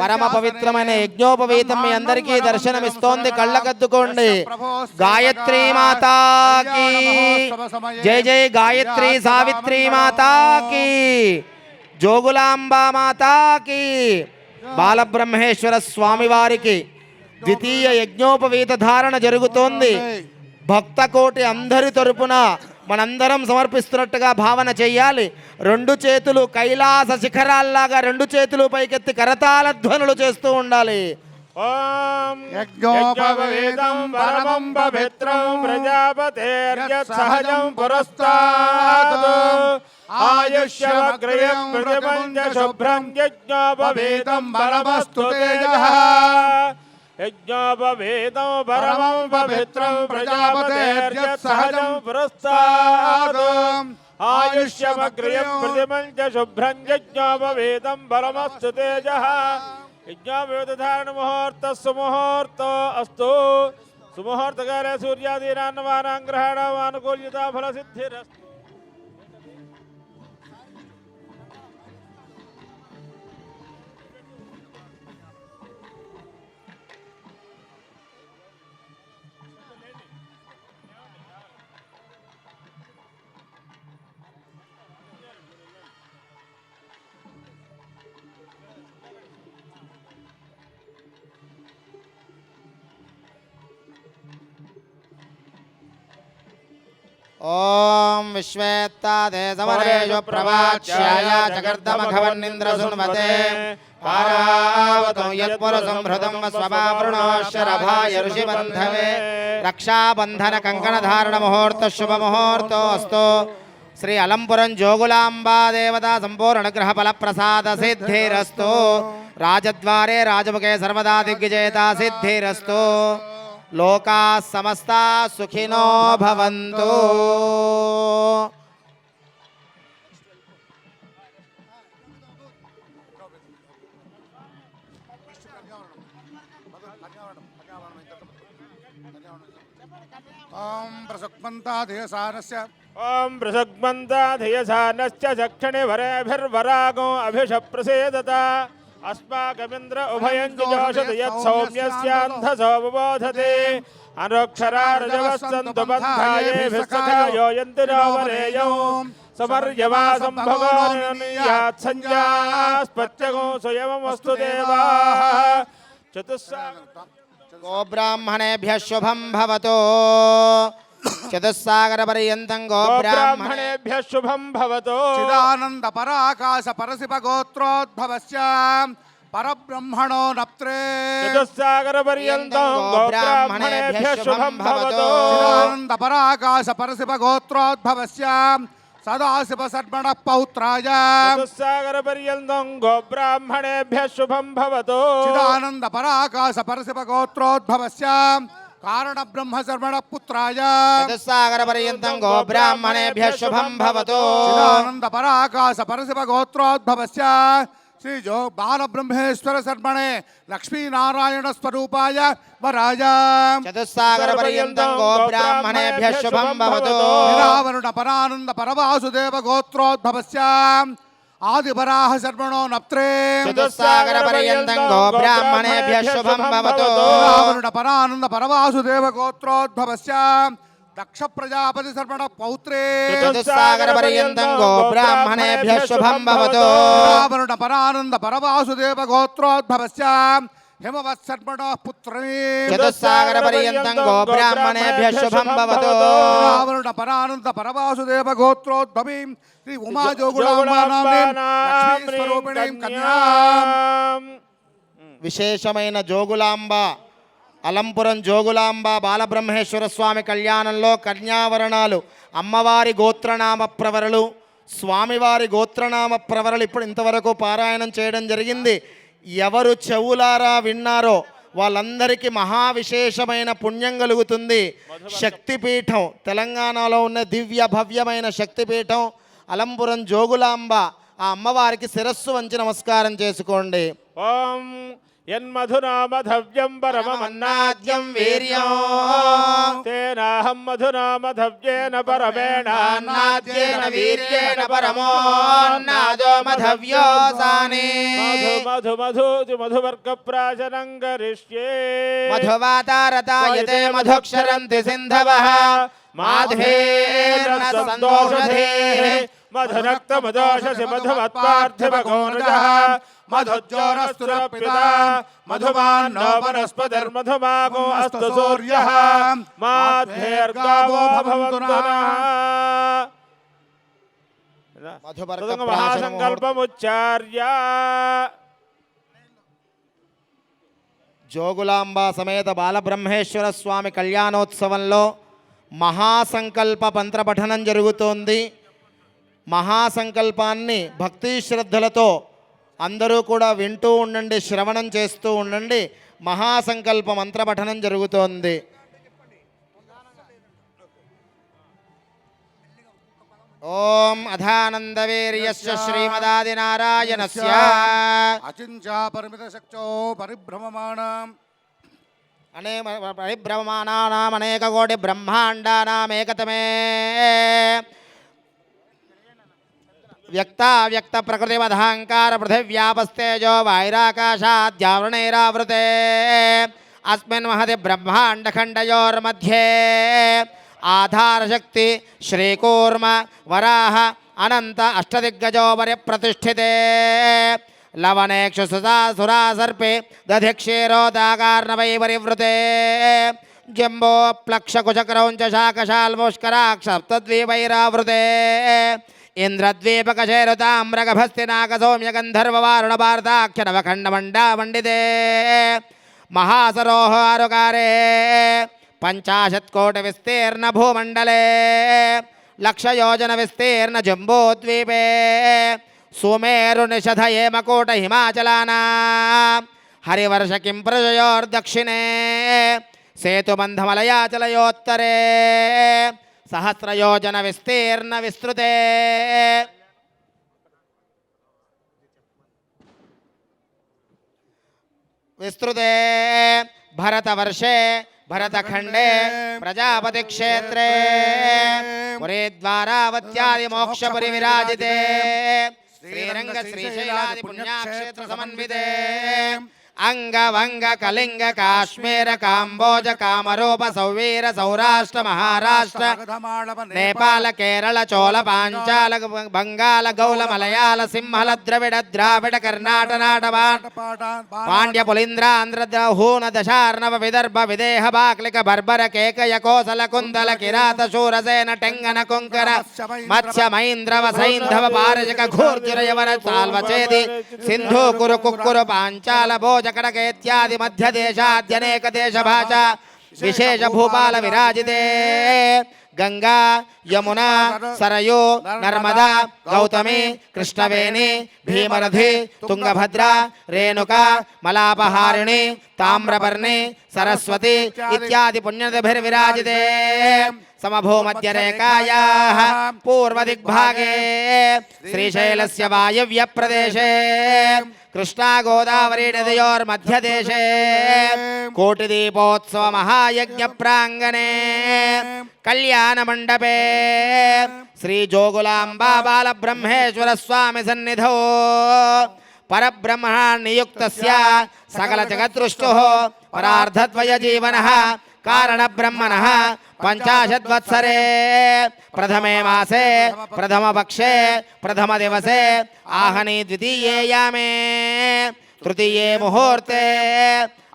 Speaker 2: పరమ పవిత్రమైన యజ్ఞోపవీతం మీ అందరికీ దర్శనమిస్తోంది. కళ్ళకద్దుకోండి. గాయత్రీ మాతాకి జై జై గాయత్రీ సావిత్రీ మాతాకి జోగులాంబా మాతాకి. బాలబ్రహ్మేశ్వర స్వామి వారికి ద్వితీయ యజ్ఞోపవీత ధారణ జరుగుతోంది. భక్త కోటి అందరి తరపున మనందరం సమర్పిస్తున్నట్టుగా భావన చెయ్యాలి. 2 చేతులు కైలాస శిఖరాల్లాగా 2 చేతులు పైకెత్తి కరతాళ ధ్వనులు చేస్తూ ఉండాలి.
Speaker 3: ఓం యజ్ఞోపవీతం పరమం పవిత్రం ప్రజాపతేర్యత్ సహజం పురస్తాత్ ఆయుష్యమగ్రయం ప్రతిపంచ శుభ్రం యజ్ఞోపవీతం పరమస్తు తేజః. యజ్ఞోపవీతం పరమం పవిత్రం ప్రజాపతేర్యత్ సహజం పురస్తాత్ ఆయుష్యమగ్రయం ప్రతిమం చ శుభ్రం యజ్ఞోపవేదం బలమస్తు తేజః యజ్ఞోపవేదధారణ ముహూర్త సుముహూర్తో అస్తు సుముహూర్తకాలే సూర్యాదీనాన్నమానాం గ్రహాణాం అనుకూల్యతా ఫలసిద్ధిరస్తు.
Speaker 2: ఓం విశ్వేత్తాదే సమరేషు ప్రవాచ్యాయ జగర్దమఘవన్నింద్రసున్వతే పారావతం యత్పురుషం హృదం స్వభావృణోశరభాయ ఋషిబంధవే రక్షాబంధన కంకణధారణ ముహూర్త శుభముహూర్తో అస్తు. శ్రీ అలంపురం జోగులాంబా దేవతా సంపూర్ణ అనుగ్రహ ఫల ప్రసాద సిద్ధిరస్తు. రాజద్వారే రాజముఖే సర్వదా దిగ్విజేతా సిద్ధిరస్తు. లోకా సమస్తా సుఖినో భవంతు.
Speaker 4: ఓం ప్రసుక్మంతాదేశానస్య
Speaker 3: ఓం ప్రసగ్మంతాధియసానశ్చ చక్షణి వరేభిర్వరాగో అభిష ప్రసేదత అస్మాకమింద్ర ఉభయం జోషతి యత్ సౌమ్యస్యాంధసో బోధతే అనోక్షరారజవస్సంతు బంధాయేభిస్సఖాయో యంతినో వరేయో సమర్యవాసం భగవాన్ సంజాస్పత్యగో స్వయమస్తు దేవాః
Speaker 2: గోబ్రాహ్మణేభ్యః శుభం భవతు. చతుస్సాగర పర్యంతం గోబ్రాహ్మణేభ్యః
Speaker 3: శుభం భవతు.
Speaker 4: చిదానంద పరాకాశ పరశివ గోత్రోద్భవస్య పరబ్రహ్మణో నప్త్రే
Speaker 3: చతుస్సాగర పర్యంతం గోబ్రాహ్మణేభ్యః శుభం భవతు.
Speaker 4: చిదానంద పరాకాశ పరశివ గోత్రోద్భవస్య సదాశివ సర్మణ పౌత్రాయ
Speaker 3: చతుస్సాగర పర్యంతం గోబ్రాహ్మణేభ్యః శుభం భవతు.
Speaker 4: చిదానంద పరాకాశ పరశివ గోత్రోద్భవస్య కారణ బ్రహ్మ శర్మణ పుత్రాయ
Speaker 2: చతుస్సాగర పర్యంతం గోబ్రాహ్మణేభ్యః శుభం భవతు.
Speaker 4: చిదానంద పరాకాశ పరశివ గోత్రోద్భవస్య శ్రీ జో బాలబ్రహ్మేశ్వర శర్మణే లక్ష్మీనారాయణ స్వరూపాయ వరాయ
Speaker 2: చతుస్సాగర పర్యంతం గోబ్రాహ్మణేభ్యః శుభం భవతు.
Speaker 4: నిరావరుణ పరానంద పరవాసుదేవ గోత్రోద్భవస్య ఆదివరాహ శర్మణో నప్త్రే
Speaker 2: చతుస్సాగర పర్యంతం గోబ్రాహ్మణేభ్యః శుభం భవతు.
Speaker 4: నిరావరుణ పరానంద పరవాసుదేవ గోత్రోద్భవస్య దక్ష ప్రజాపతి శర్మణ పౌత్రే
Speaker 2: చతుస్సాగర పర్యంతం గోబ్రాహ్మణేభ్యః శుభం భవతు.
Speaker 4: నిరావరుణ పరానంద పరవాసుదేవ గోత్రోద్భవస్య హిమవత్ శర్మణ పుత్రే
Speaker 2: చతుస్సాగర పర్యంతం గోబ్రాహ్మణేభ్యః శుభం భవతు.
Speaker 4: నిరావరుణ పరానంద పరవాసుదేవ గోత్రోద్భవీ శ్రీ ఉమా జోగులాంబానామేం లక్ష్మీ స్వరూపిణీం కన్యాం.
Speaker 2: విశేషమైన జోగులాంబ అలంపురం జోగులాంబ బాలబ్రహ్మేశ్వర స్వామి కళ్యాణంలో కన్యావరణాలు అమ్మవారి గోత్రనామ ప్రవరలు స్వామివారి గోత్రనామ ప్రవరలు ఇప్పుడు ఇంతవరకు పారాయణం చేయడం జరిగింది. ఎవరు చెవులారా విన్నారో వాళ్ళందరికీ మహావిశేషమైన పుణ్యం కలుగుతుంది. శక్తిపీఠం తెలంగాణలో ఉన్న దివ్య భవ్యమైన శక్తిపీఠం అలంపురం జోగులాంబ. ఆ అమ్మవారికి శిరస్సు వంచి నమస్కారం చేసుకోండి.
Speaker 3: ఓం యన్మధునామధవ్యం పరమమన్నాద్యం వీర్యం తేనాహం మధునామధవ్యేన పరమేణ
Speaker 2: అన్నాద్యేన వీర్యేణ పరమోన్నాదో మధవ్యోసానే
Speaker 3: మధు మధు మధు మధువర్గ ప్రాశనం కరిష్యే
Speaker 2: మధువాతారతాయతే మధుక్షరంతి సింధవః మాధవేర్న సందోషధేః
Speaker 3: మధురక్త మదోషసి మధుమత్పార్థివగోనజః మధుజ్జోరస్తురపితా మధుమాన్నో వనస్పతిర్మధుమాగో అస్తు సూర్యః మాధ్వేర్గావో భవంతు నః. మహాసంకల్పముచ్చార్య
Speaker 2: జోగులాంబ సమేత బాలబ్రహ్మేశ్వర స్వామి కళ్యాణోత్సవంలో మహాసంకల్ప మంత్రపఠనం జరుగుతోంది. మహాసంకల్పాన్ని భక్తి శ్రద్ధలతో అందరూ కూడా వింటూ ఉండండి, శ్రవణం చేస్తూ ఉండండి. మహాసంకల్ప మంత్రపఠనం జరుగుతోంది. ఓం అధానందవీర్యస్య శ్రీమదాదినారాయణస్య
Speaker 4: అచించా పరిమిత శక్తో పరిభ్రమమాణం
Speaker 2: పరిభ్రమమానానామనేక కోటి బ్రహ్మాండానామేకతమే వ్యక్త ప్రకృతిమధాంకార పృథివ్యాపస్తేజో వైరాకాశాద్యావృణైరావృతే అస్మిన్ మహతి బ్రహ్మాండఖండయోర్मध्ये ఆధారశక్తి శ్రీకూర్మ వరాహ అనంత అష్టదిగ్గజో పరిప్రతిష్ఠితే లవనేక్షు సురా సర్పే దధిక్షీరోదాకార్ణవై పరివృతే జంబో ప్లక్షకుచక్రౌంచ శాకశాల్ముష్కరాక్షప్తద్వీపైరావృతే ఇంద్రద్వీపకశేరుతామ్రగభస్తినాకసౌమ్యగంధర్వవారుణభారతాఖ్యనవఖండమండామండితే మహాసరోహారుకారే 50 కోటి విస్తీర్ణ భూమండలే 1,00,000 యోజన విస్తీర్ణ జంబూద్వీపే సుమేరు నిషధ ఏమకోట హిమాచలానా హరివర్ష కిం ప్రజయోర్దక్షిణే సేతుబంధమలయాచలయోత్తరే సహస్రయోజన విస్తీర్ణ విస్తృతే భరతవర్షే భరతఖండే ప్రజాపతి క్షేత్రే పురీద్వారావత్యాది మోక్షపురి విరాజితే శ్రీరంగ శ్రీశైలాది పుణ్యక్షేత్ర సమన్వితే అంగవంగ కళింగ కాశ్మీర కాంబోజ కామరూప సౌవీర సౌరాష్ట్ర మహారాష్ట్ర నేపాల కేరళ చోళ పాంచాల బంగాళ గౌళ మలయాళ సింహల ద్రవిడ కర్ణాటనాట పాండ్య పులింద్ర ఆంధ్ర హూన దశార్ణవ విదర్భ విదేహ బాక్లిక బర్బర కేకయ కోసల కుందల కిరాత శూరసేన టెంగన కుంకర మత్స్య మైంద్రవ సైంధవ పారజక ఘూర్జుర యవన సాల్వచేది సింధు కురు కుక్కురు పాంచాల భోజ కడక ఇత్యాది మధ్య దేశాద్యనేక దేశ భాష విశేష భూపాల విరాజితే గంగా యమునా సరయూ నర్మదా గౌతమి కృష్ణవేణి భీమరథి తుంగభద్ర రేణుక మలాపహారిణి తామ్రపర్ణి సరస్వతి ఇత్యాది పుణ్యనదిభిర్విరాజితే సమభూమధ్యరేఖాయాః పూర్వదిగ్భాగే శ్రీశైలస్య వాయవ్య ప్రదేశే కృష్ణా గోదావరీ నదయోర్మధ్యదేశే కోటిదీపోత్సవ మహాయజ్ఞ ప్రాంగణే కళ్యాణ మండపే శ్రీ జోగులాంబా బాలబ్రహ్మేశ్వర స్వామి సన్నిధౌ పరబ్రహ్మణా నియుక్తస్య సకల జగదృష్టో పరార్ధద్వయ జీవనః కారణ బ్రహ్మణః 50 వత్సరే ప్రథమే మాసే ప్రథమ పక్షే ప్రథమ దివసే ఆహని ద్వితీయే యామే తృతీయే ముహూర్తే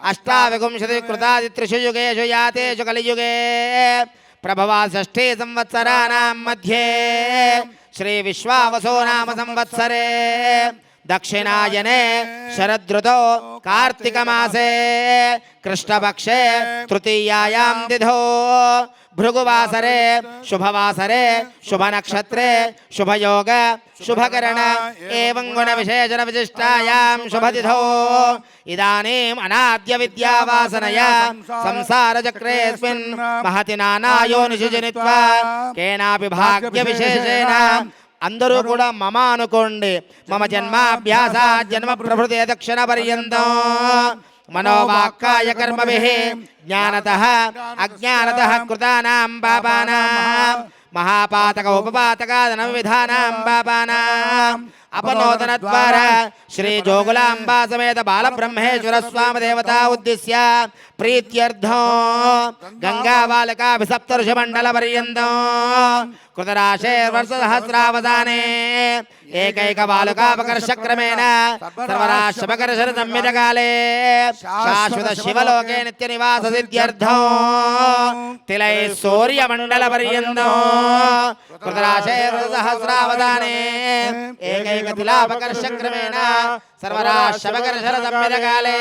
Speaker 2: అష్టావింశతి కృతాదిత్రిషు యుగేషు యాతేషు కలియుగే ప్రభవా షష్ఠీ సంవత్సరాణాం మధ్యే శ్రీ విశ్వావసో నామ సంవత్సరే దక్షిణాయనే శరదృతో కార్తీక మాసే కృష్ణపక్షే తృతీయాయాం తిథౌ భృగువాసరే శుభవాసరే శుభనక్షత్రే శుభయోగ శుభకరణ ఏవం గుణ విశేషణ విశిష్టాయాం శుభతిథౌ ఇదానీం అనాద్య విద్యావాసనయా సంసారచక్రేస్మిన్ మహతి నానాయోనిషు జనిత్వా కేనాపి భాగ్య విశేషేణ అందరూ కూడా మమ అనుకోండి మమ జన్మాభ్యాస జన్మ ప్రభృతే దక్షిణ పర్యంతం మనోవాక్కాయ కర్మభిః జ్ఞానతః అజ్ఞానతః కృతానాం పాపానాం మహాపాతక ఉపపాతకాదన విధానాం పాపానాం అపనోదన ద్వారా శ్రీ జోగులాంబా సమేత బాలబ్రహ్మేశ్వర స్వామి దేవతా ఉద్దిశ్య ప్రీత్యర్థం గంగా బాలకాభిసప్తఋషి మండల పర్యంతం కృతరాశే వర్ష సహస్రావసానే ఏకైక బాలుకాపకర్షక్రమేణ సర్వరాశ్రమకర్షణ సంహితకాలే శాశ్వత శివలోకే నిత్య నివాస సిద్ధ్యర్థం తిలై సూర్యమండల పర్యంతం కృతరాశే వర్ష సహస్రావసానే ఏకైక తిలాపకర్షక్రమేణ సర్వరాశవకర్షణ సంమితకాలే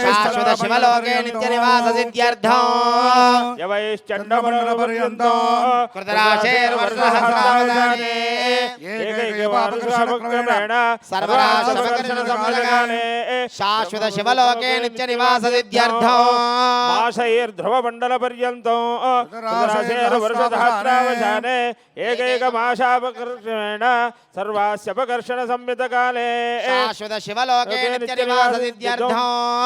Speaker 2: శాశ్వత శివలోకే నిత్య నివాస సిద్ధ్యర్థం
Speaker 3: యవైశ్చండమనపర్యంతో
Speaker 2: కృతరాశేర్వర్షసహస్రావధానే
Speaker 3: ఏకైకవానుషాభక్రమేణ
Speaker 2: సర్వరాశవకర్షణ సంమితకాలే శాశ్వత శివలోకే నిత్య నివాస సిద్ధ్యర్థం
Speaker 3: మాసైర్ధ్రువమండలపర్యంతో వర్షసహస్రావధానే ఏకైకమాశాపకర్షణేన సర్వాస్యపకర్షణ సంమితకాలే
Speaker 2: శాశ్వత శివలోకే నిత్య నివాస సిద్ధ్యర్థం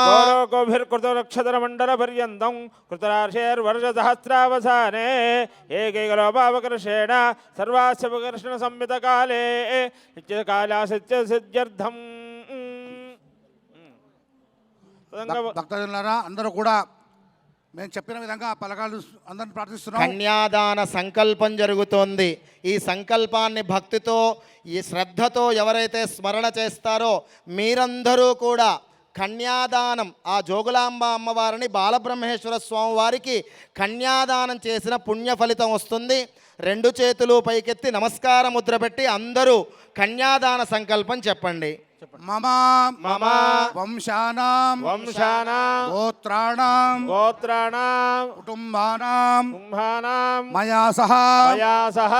Speaker 3: గోలోకోభిర్కృతనక్షత్రమండలపర్యంతం కృతరాశేర్వర్షసహస్రావసానే ఏకైకలోపాపకర్షేణ సర్వాస్యపకర్షణ సంమితకాలే నిత్యకాలాసిత్య సిద్ధ్యర్థం.
Speaker 4: భక్తజనులారా అందరూ కూడా మేము చెప్పిన విధంగా పలకాలు అందరిని ప్రార్థిస్తున్నాం.
Speaker 2: కన్యాదాన సంకల్పం జరుగుతోంది. ఈ సంకల్పాన్ని భక్తితో ఈ శ్రద్ధతో ఎవరైతే స్మరణ చేస్తారో మీరందరూ కూడా కన్యాదానం ఆ జోగులాంబ అమ్మవారిని బాలబ్రహ్మేశ్వర స్వామి వారికి కన్యాదానం చేసిన పుణ్య ఫలితం వస్తుంది. రెండు చేతులు పైకెత్తి నమస్కార ముద్ర పెట్టి అందరూ కన్యాదాన సంకల్పం చెప్పండి.
Speaker 4: మమ
Speaker 3: మమ
Speaker 4: వంశానాం
Speaker 3: వంశానాం
Speaker 4: గోత్రాణాం
Speaker 3: గోత్రాణాం
Speaker 4: కుటుంబానాం
Speaker 3: కుంభానాం
Speaker 4: మయా సహ
Speaker 3: మయా సహ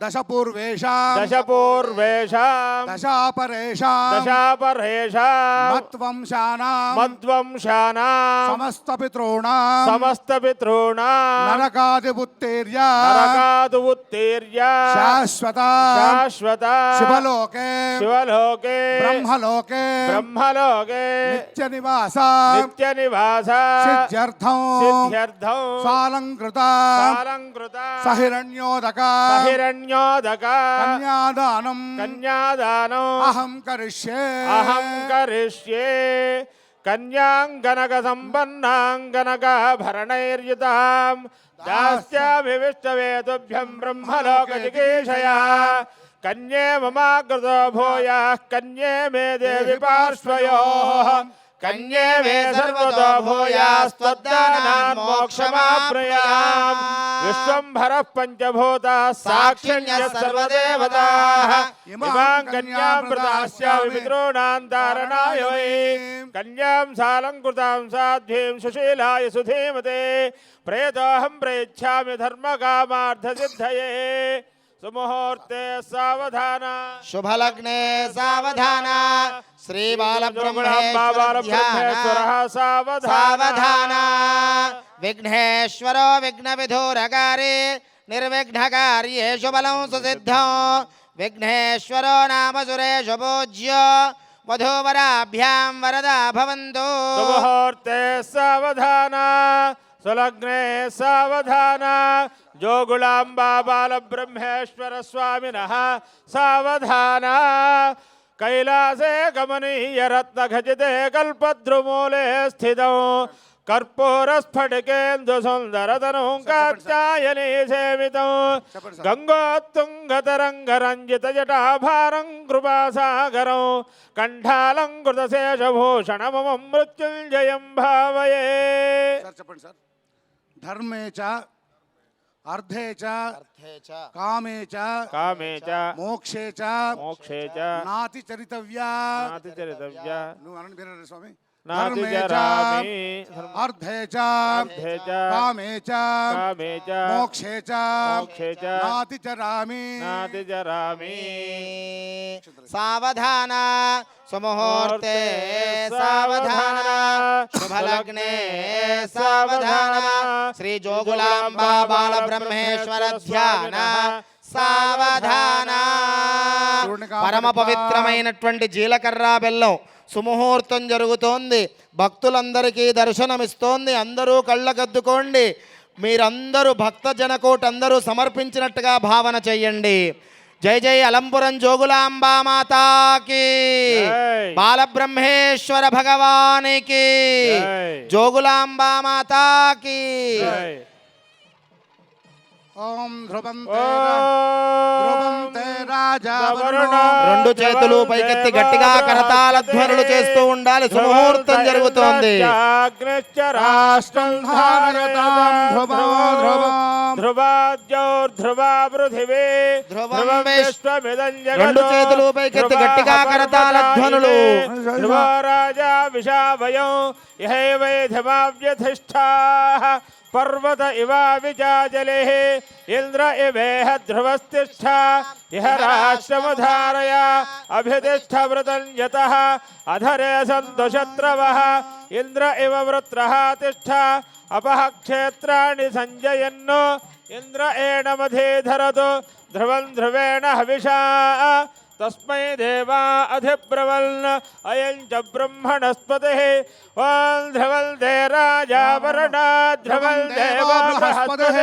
Speaker 4: దశపూర్వేషాం
Speaker 3: దశపూర్వేషాం
Speaker 4: దశాపరేషాం
Speaker 3: దశాపరేషాం
Speaker 4: మత్వంశానాం
Speaker 3: మద్వంశానాం
Speaker 4: సమస్తపితॄణాం
Speaker 3: సమస్తపితॄణాం
Speaker 4: నరకాదిబుత్తేర్య
Speaker 3: నరకాదువుత్తీర్య
Speaker 4: శాశ్వత
Speaker 3: శాశ్వత
Speaker 4: శుభలోకే
Speaker 3: శివలోకే
Speaker 4: బ్రహ్మలోకే
Speaker 3: బ్రహ్మలోకే
Speaker 4: నిత్యనివాస
Speaker 3: నిత్యనివాస
Speaker 4: సిద్ధ్యర్థం
Speaker 3: సిద్ధ్యర్థం
Speaker 4: సాలంకృత
Speaker 3: సాలంకృత
Speaker 4: సహిరణ్యోదక
Speaker 3: సహిరణ్యోదక
Speaker 4: కన్యాదానం
Speaker 3: కన్యాదానం
Speaker 4: అహం కరిష్యే
Speaker 3: అహం కరిష్యే కన్యాంగనక సంపన్నాంగనక భరణైర్యుతాం దాస్యామి విష్ణవే తుభ్యం బ్రహ్మలోక జిగీషయా కన్యే మమాకృతో భూయాః కన్యే మే దేవి పార్శ్వయోః కన్యే మే సర్వతో భూయాస్త్వద్దానాన్ మోక్షమాప్నుయాం విశ్వంభరః పంచభూతాः సాక్షిణ్యः సర్వదేవతాः ఇమాం కన్యాం ప్రదాస్యామి పితॄణాం ధారణాయ వై కన్యాం సాలంకృతాం సాధ్వీం సుశీలాయ సుధీమతే ప్రేతోహం ప్రేచ్ఛామి ధర్మకామార్థసిద్ధయే సుముహూర్తే సావధాన
Speaker 2: శుభలగ్నే సావధాన శ్రీ
Speaker 3: బాలబ్రహ్మేశ్వర
Speaker 2: సావధాన విఘ్నేశ్వరో విఘ్నవిధూరకారి నిర్విఘ్నకార్యేషు బలం సుసిద్ధం విఘ్నేశ్వరో నామ సురేషు పూజ్యో వధూవరాభ్యాం వరదా భవంతు.
Speaker 3: సుముహూర్తే సావధాన సులగ్నే సావధాన జోగులాంబా బాలబ్రహ్మేశ్వర స్వామినః సావధాన కైలాసే గమనీయ రత్నఖచితే కల్పద్రుమూలే స్థితం కర్పూరస్ఫటికేందు సుందరతనుం కాత్యాయనీ సేవితం గంగోత్తుంగతరంగరంజిత జటాభారం కృపాసాగరం కంఠాలంకృతశేషభూషణమం మృత్యుంజయం భావయే.
Speaker 4: సార్ చెప్పండి సార్. ధర్మే చ అర్థే చ
Speaker 2: అర్థే చ
Speaker 4: కామే చ
Speaker 3: కామే చ
Speaker 4: మోక్షే చ
Speaker 3: మోక్షే చ
Speaker 4: నాతి చరితవ్య
Speaker 3: నాతి చరితవ్య
Speaker 4: నువ్వు అనండి వీరయ్య స్వామి.
Speaker 3: నాతి
Speaker 4: ధర్మే చ
Speaker 3: జరామి
Speaker 4: అర్థే చ
Speaker 3: అర్థే చ
Speaker 4: కామే చ
Speaker 3: కామే చ
Speaker 4: మోక్షే చ
Speaker 3: మోక్షే చ
Speaker 4: నాతి చరామి
Speaker 3: నాతి జరామి.
Speaker 2: సావధాన సుముహూర్తే సావధాన శుభలగ్నే సావధాన శ్రీ జోగులాంబా బాలబ్రహ్మేశ్వర ధ్యాన సావధాన. పరమ పవిత్రమైనటువంటి జీలకర్ర బెల్లం సుముహూర్తం జరుగుతోంది. భక్తులందరికీ దర్శనమిస్తోంది. అందరూ కళ్ళకద్దుకోండి. మీరందరూ భక్త జనకోటి అందరూ సమర్పించినట్టుగా భావన చెయ్యండి. జై జై అలంపురం జోగులాంబా మాతాకి,
Speaker 3: జై.
Speaker 2: బాలబ్రహ్మేశ్వర భగవానికి,
Speaker 3: జై.
Speaker 2: జోగులాంబా మాతాకి.
Speaker 3: జై.
Speaker 4: ఓం ధ్రువం
Speaker 3: ఓం
Speaker 4: ధ్రువం తేరా
Speaker 2: రెండు చేతులు పైకెత్తి గట్టిగా కరతాళ ధ్వనులు చేస్తూ ఉండాలి. సుముహూర్తం జరుగుతోంది.
Speaker 3: రాష్ట్రం ధ్రువా పృథివీ
Speaker 2: రెండు చేతులు పైకెత్తి గట్టిగా కరతాళ ధ్వనులు.
Speaker 3: ధ్రువో రాజా విషాభయం యహైవైధమావ్యధిష్ఠా पर्वत इवा विजाजले इंद्र इवेह ध्रुवस्तिष्ठ इह राष्ट्रमधारय अभितिष्ठ व्रतं यतः अधरे सन्तु शत्रवः इंद्र इव वृत्रः तिष्ठ अपः क्षेत्राणि सञ्जयन्नो इंद्र एणमधे धरतु ध्रुवं ध्रुवेण हविषा तस्मै देवा अधिब्रवन् अयं च ब्रह्मणस्पतिः ॐ ध्रुवं दे राजा वरुणा ध्रुवं देव बृहस्पतिः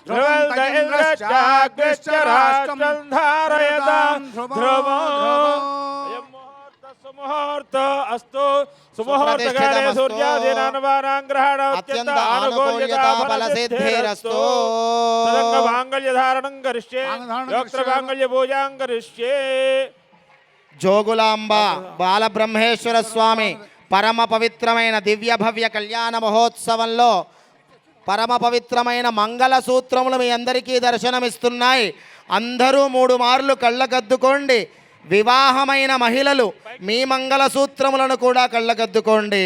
Speaker 3: ध्रुवं द इन्द्रश्चाग्निश्च राष्ट्रं धारयतां ध्रुवो सुमुहूर्त अस्तु सुमुहूर्तकाले सूर्यादीनां ग्रहणम्
Speaker 2: अत्यंत अनुकूल्यता फलसिद्धिरस्तु
Speaker 3: तदंग मांगल्य धारणं करिष्ये योक्त्र मांगल्य पूजां करिष्ये
Speaker 2: జోగులాంబ బాలబ్రహ్మేశ్వర స్వామి పరమ పవిత్రమైన దివ్య భవ్య కళ్యాణ మహోత్సవంలో పరమ పవిత్రమైన మంగళ సూత్రములు మీ అందరికీ దర్శనమిస్తున్నాయి. అందరూ 3 మార్లు కళ్ళకద్దుకోండి. వివాహమైన మహిళలు మీ మంగళ సూత్రములను కూడా కళ్ళకద్దుకోండి.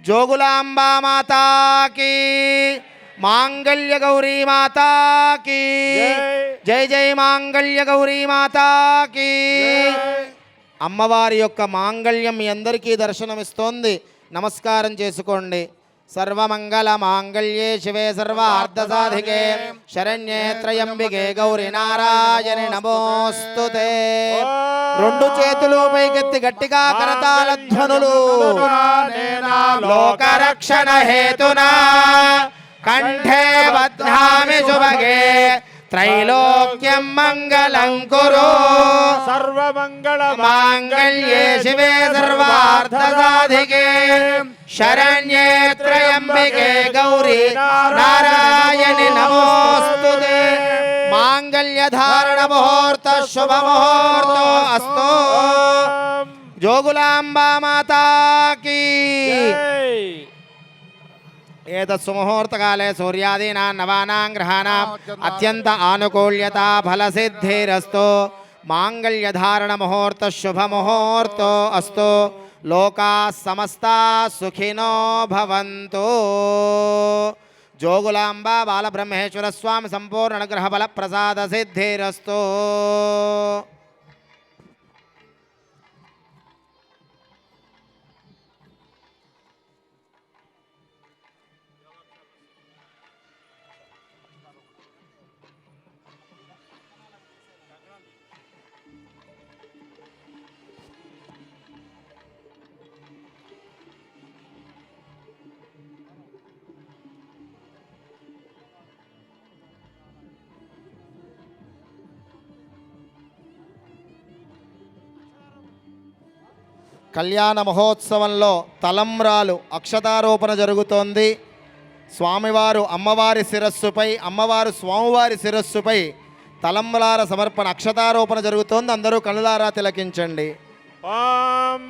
Speaker 2: జోగులాంబా మాతాకి మాంగళ్య గౌరీ మాతాకి జై జై మాంగళ్య గౌరీ మాతాకి. అమ్మవారి యొక్క మాంగళ్యం మీ అందరికీ దర్శనమిస్తోంది. నమస్కారం చేసుకోండి. సర్వమంగళ మాంగళ్యే శివే సర్వార్థసాధికే శరణ్యే త్రయంబికే గౌరీ నారాయణి నమోస్తుతే. రెండు చేతులు పైకెత్తి గట్టిగా కరతాళ ధ్వనులు. లోకరక్షణ హేతునా కంఠే బధ్నామి శుభగే త్రైలోక్యం మంగళం కురు
Speaker 3: సర్వమంగళ
Speaker 2: మాంగళ్యే శివే సర్వార్థసాధికే శరణ్యే త్రయంబికే గౌరీ నారాయణి నమోస్తుతే. మాంగళ్య ధారణ ముహూర్త శుభ ముహూర్త అస్తు. జోగులాంబా మాతాకి. ఏతత్ సుముహూర్తకాలే సూర్యాదీనాం నవానాం గ్రహాణాం అత్యంత ఆనుకూల్యతా ఫలసిద్ధిరస్తు. మాంగళ్యధారణ ముహూర్త శుభ ముహూర్త అస్తు. లోకా సమస్తా సుఖినో భవంతు. జోగులాంబ బాలబ్రహ్మేశ్వర స్వామి సంపూర్ణ అనుగ్రహ బల ప్రసాద సిద్ధిరస్తు. కళ్యాణ మహోత్సవంలో తలంబ్రాలు అక్షతారోపణ జరుగుతోంది. స్వామివారు అమ్మవారి శిరస్సుపై, అమ్మవారు స్వామివారి శిరస్సుపై తలంబ్రాల సమర్పణ అక్షతారోపణ జరుగుతోంది. అందరూ కళ్ళారా తిలకించండి.
Speaker 3: ఓం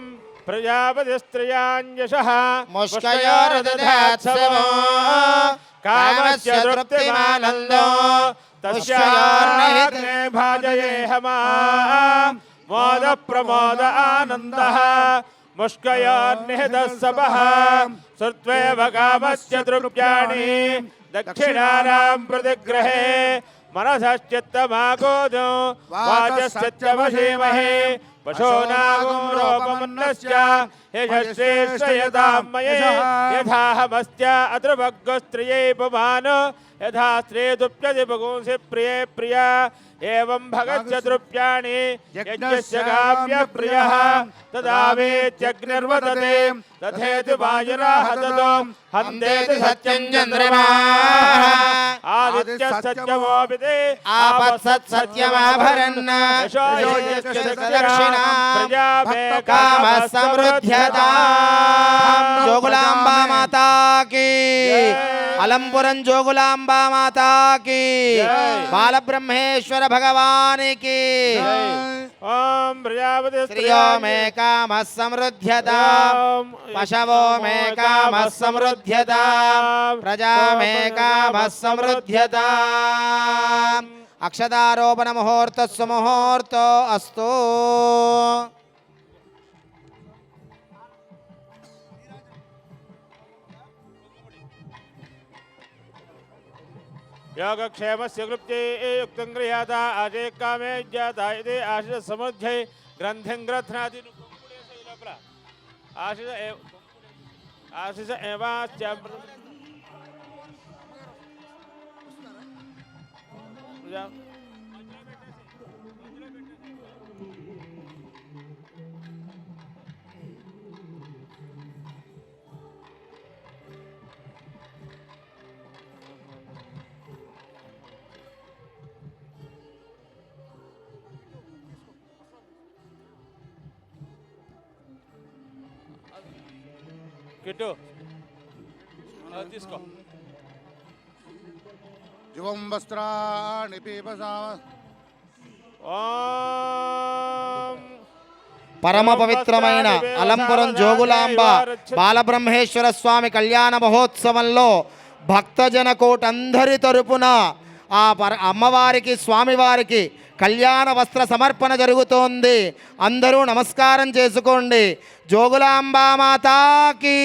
Speaker 3: ప్రజాపతిస్త్రయాంజశః
Speaker 2: ముష్కయోర్దధాత్సవో కామస్య తృప్తిమానందో
Speaker 3: తస్యార్ణే భాజయేహమా మోద ప్రమోద ఆనందః ముష్కయోర్నిహితః సపః సుత్వేవ కామస్య తృప్యాణి దక్షిణానాం ప్రతిగ్రహే మనసశ్చిత్తమాగోదో వాచశ్చిత్తమశీమహే పశూనాగం రూపమన్నస్య యశశ్రేష్ఠయతామయే యథాహమస్య అతృభగ్గస్త్రియై పమానో యథా స్త్రీదుప్యతి భగుంసి ప్రియే ప్రియా ఏవం భగస్య తృప్యాణి యజ్ఞస్య కామ్య ప్రియః తదావేత్యగ్నిర్వదతే తథేతి వాయురాః తతో హంతేతి సత్యం చంద్రమాః ఆదిత్య సత్యమోపితే
Speaker 2: ఆపత్సత్ సత్యమాభరన్న యశో దక్షిణా కామ సమృద్ధ్య సమృద్ధ్యతాం జోగులాంబా మాతాకి అలంపురం జోగులాంబా మాతాకి బాలబ్రహ్మేశ్వర భగవానికి
Speaker 3: ఓం ప్రజాపతి
Speaker 2: శ్రియో మే కామః సమృద్ధ్యతాం పశవో మే కామః సమృద్ధ్యతాం ప్రజా మే కామః సమృద్ధ్యతాం అక్షదారోపణ ముహూర్త సుముహూర్తో అస్తు
Speaker 3: योगक्षेमस्य क्लृप्त्यै युक्तं गृह्याता आशे कामे ज्ञाता इति आशिष समुद्ध्यै ग्रन्थिं ग्रथ्नाति आशिष एवास्य किट्टू తీసుకో
Speaker 4: యువం వస్త్రాణి పీపసామ
Speaker 3: ఓం
Speaker 2: పరమ పవిత్రమైన అలంపురం జోగులాంబ బాలబ్రహ్మేశ్వర స్వామి కళ్యాణ మహోత్సవంలో భక్తజన కోటందరి తరపున ఆ అమ్మవారికి స్వామివారికి కళ్యాణ వస్త్ర సమర్పణ జరుగుతోంది. అందరూ నమస్కారం చేసుకోండి. జోగులాంబా మాతాకి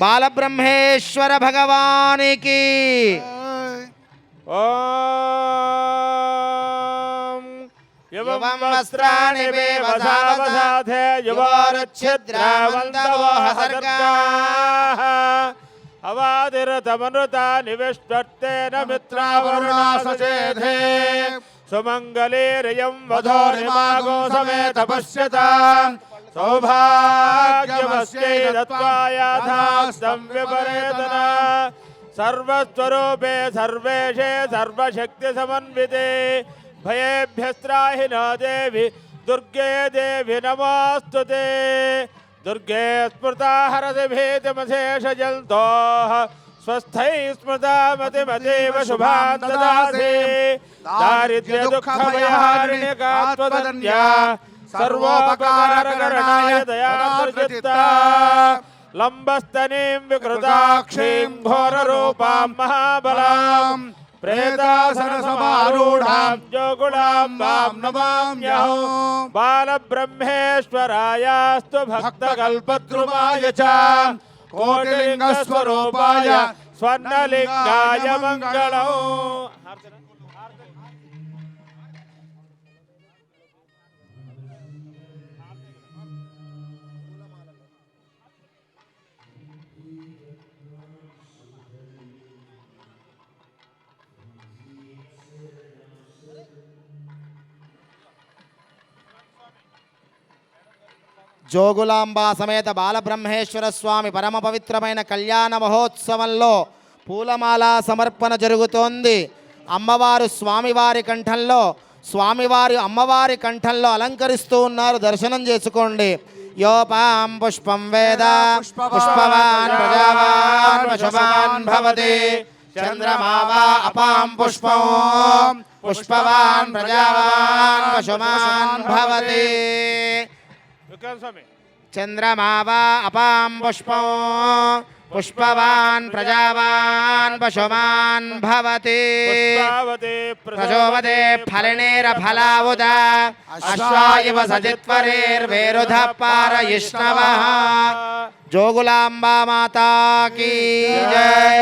Speaker 2: బాలబ్రహ్మేశ్వర భగవానికి
Speaker 3: ఓం యువం వస్త్రాణి వేవసావసాధే యువోరచ్ఛిద్రావంతవో హసర్గాః అవాదిరతమనృతా నివిష్టత్తేన మిత్రావరుణా సచేధే సుమంగళేరయం వధోరిమాగో సమేత పశ్యతాం సౌభాగ్యమస్యై దత్వాయాథాస్తం విపరేతన సర్వస్వరూపే సర్వేషే సర్వశక్తి సమన్వితే భయేభ్యస్త్రాహి నో దేవి దుర్గే దేవి నమోస్తుతే దుర్గే స్మృతా హరసి భీతిమశేషజల్తోః స్వస్థై స్మృతా మతిమతీవ శుభాన్ దదాసి దారిద్ర్య దుఃఖ భయహారిణికాత్వదన్యా సర్వోపకారకరణాయ దయార్జితా లంబస్తనీం వికృతాక్షీం ఘోరరూపాం మహాబలాం ప్రేతాసన సమారూఢాం జోగులాంబాం నమామ్యహం బాలబ్రహ్మేశ్వరాయాస్తు భక్తకల్పద్రుమాయ చ కోటిలింగస్వరూపాయ స్వర్ణలింగాయ మంగళం.
Speaker 2: జోగులాంబ సమేత బాలబ్రహ్మేశ్వర స్వామి పరమ పవిత్రమైన కళ్యాణ మహోత్సవంలో పూలమాల సమర్పణ జరుగుతోంది. అమ్మవారు స్వామివారి కంఠంలో స్వామివారి అమ్మవారి కంఠంలో అలంకరిస్తూ ఉన్నారు. దర్శనం చేసుకోండి. యోపాం పుష్పం వేద పుష్పవాన్ ప్రజావాన్ వశవాన్ భవతి చంద్రమా వా అపాం పుష్పం పుష్పవాన్ ప్రజావాన్ వశవాన్ భవతి చంద్రమా వా అపాం పుష్పం పుష్పవాన్ ప్రజావాన్ పశుమాన్ భవతి ప్రచోదతే ఫలనేర ఫలావుద అశ్వాయివ సజిత్వరేర్వేరుధ పారయిష్ణవః. జోగులాంబా మాతాకి జై.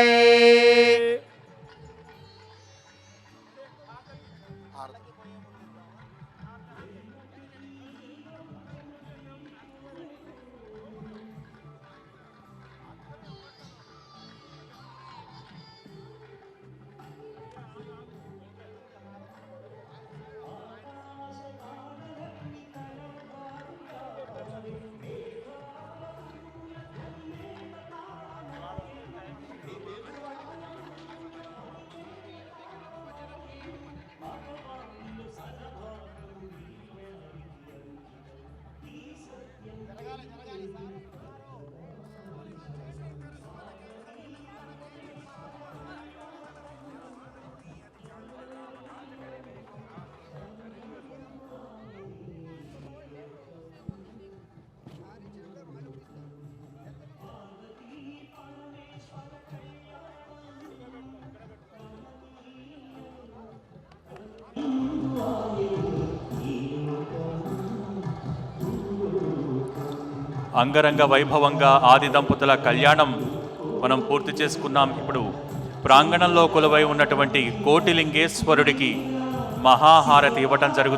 Speaker 1: అంగరంగ వైభవంగా ఆది దంపతుల కళ్యాణం మనం పూర్తి చేసుకున్నాం. ఇప్పుడు ప్రాంగణంలో కొలువై ఉన్నటువంటి కోటిలింగేశ్వరుడికి మహాహారతి ఇవ్వటం జరుగుతుంది.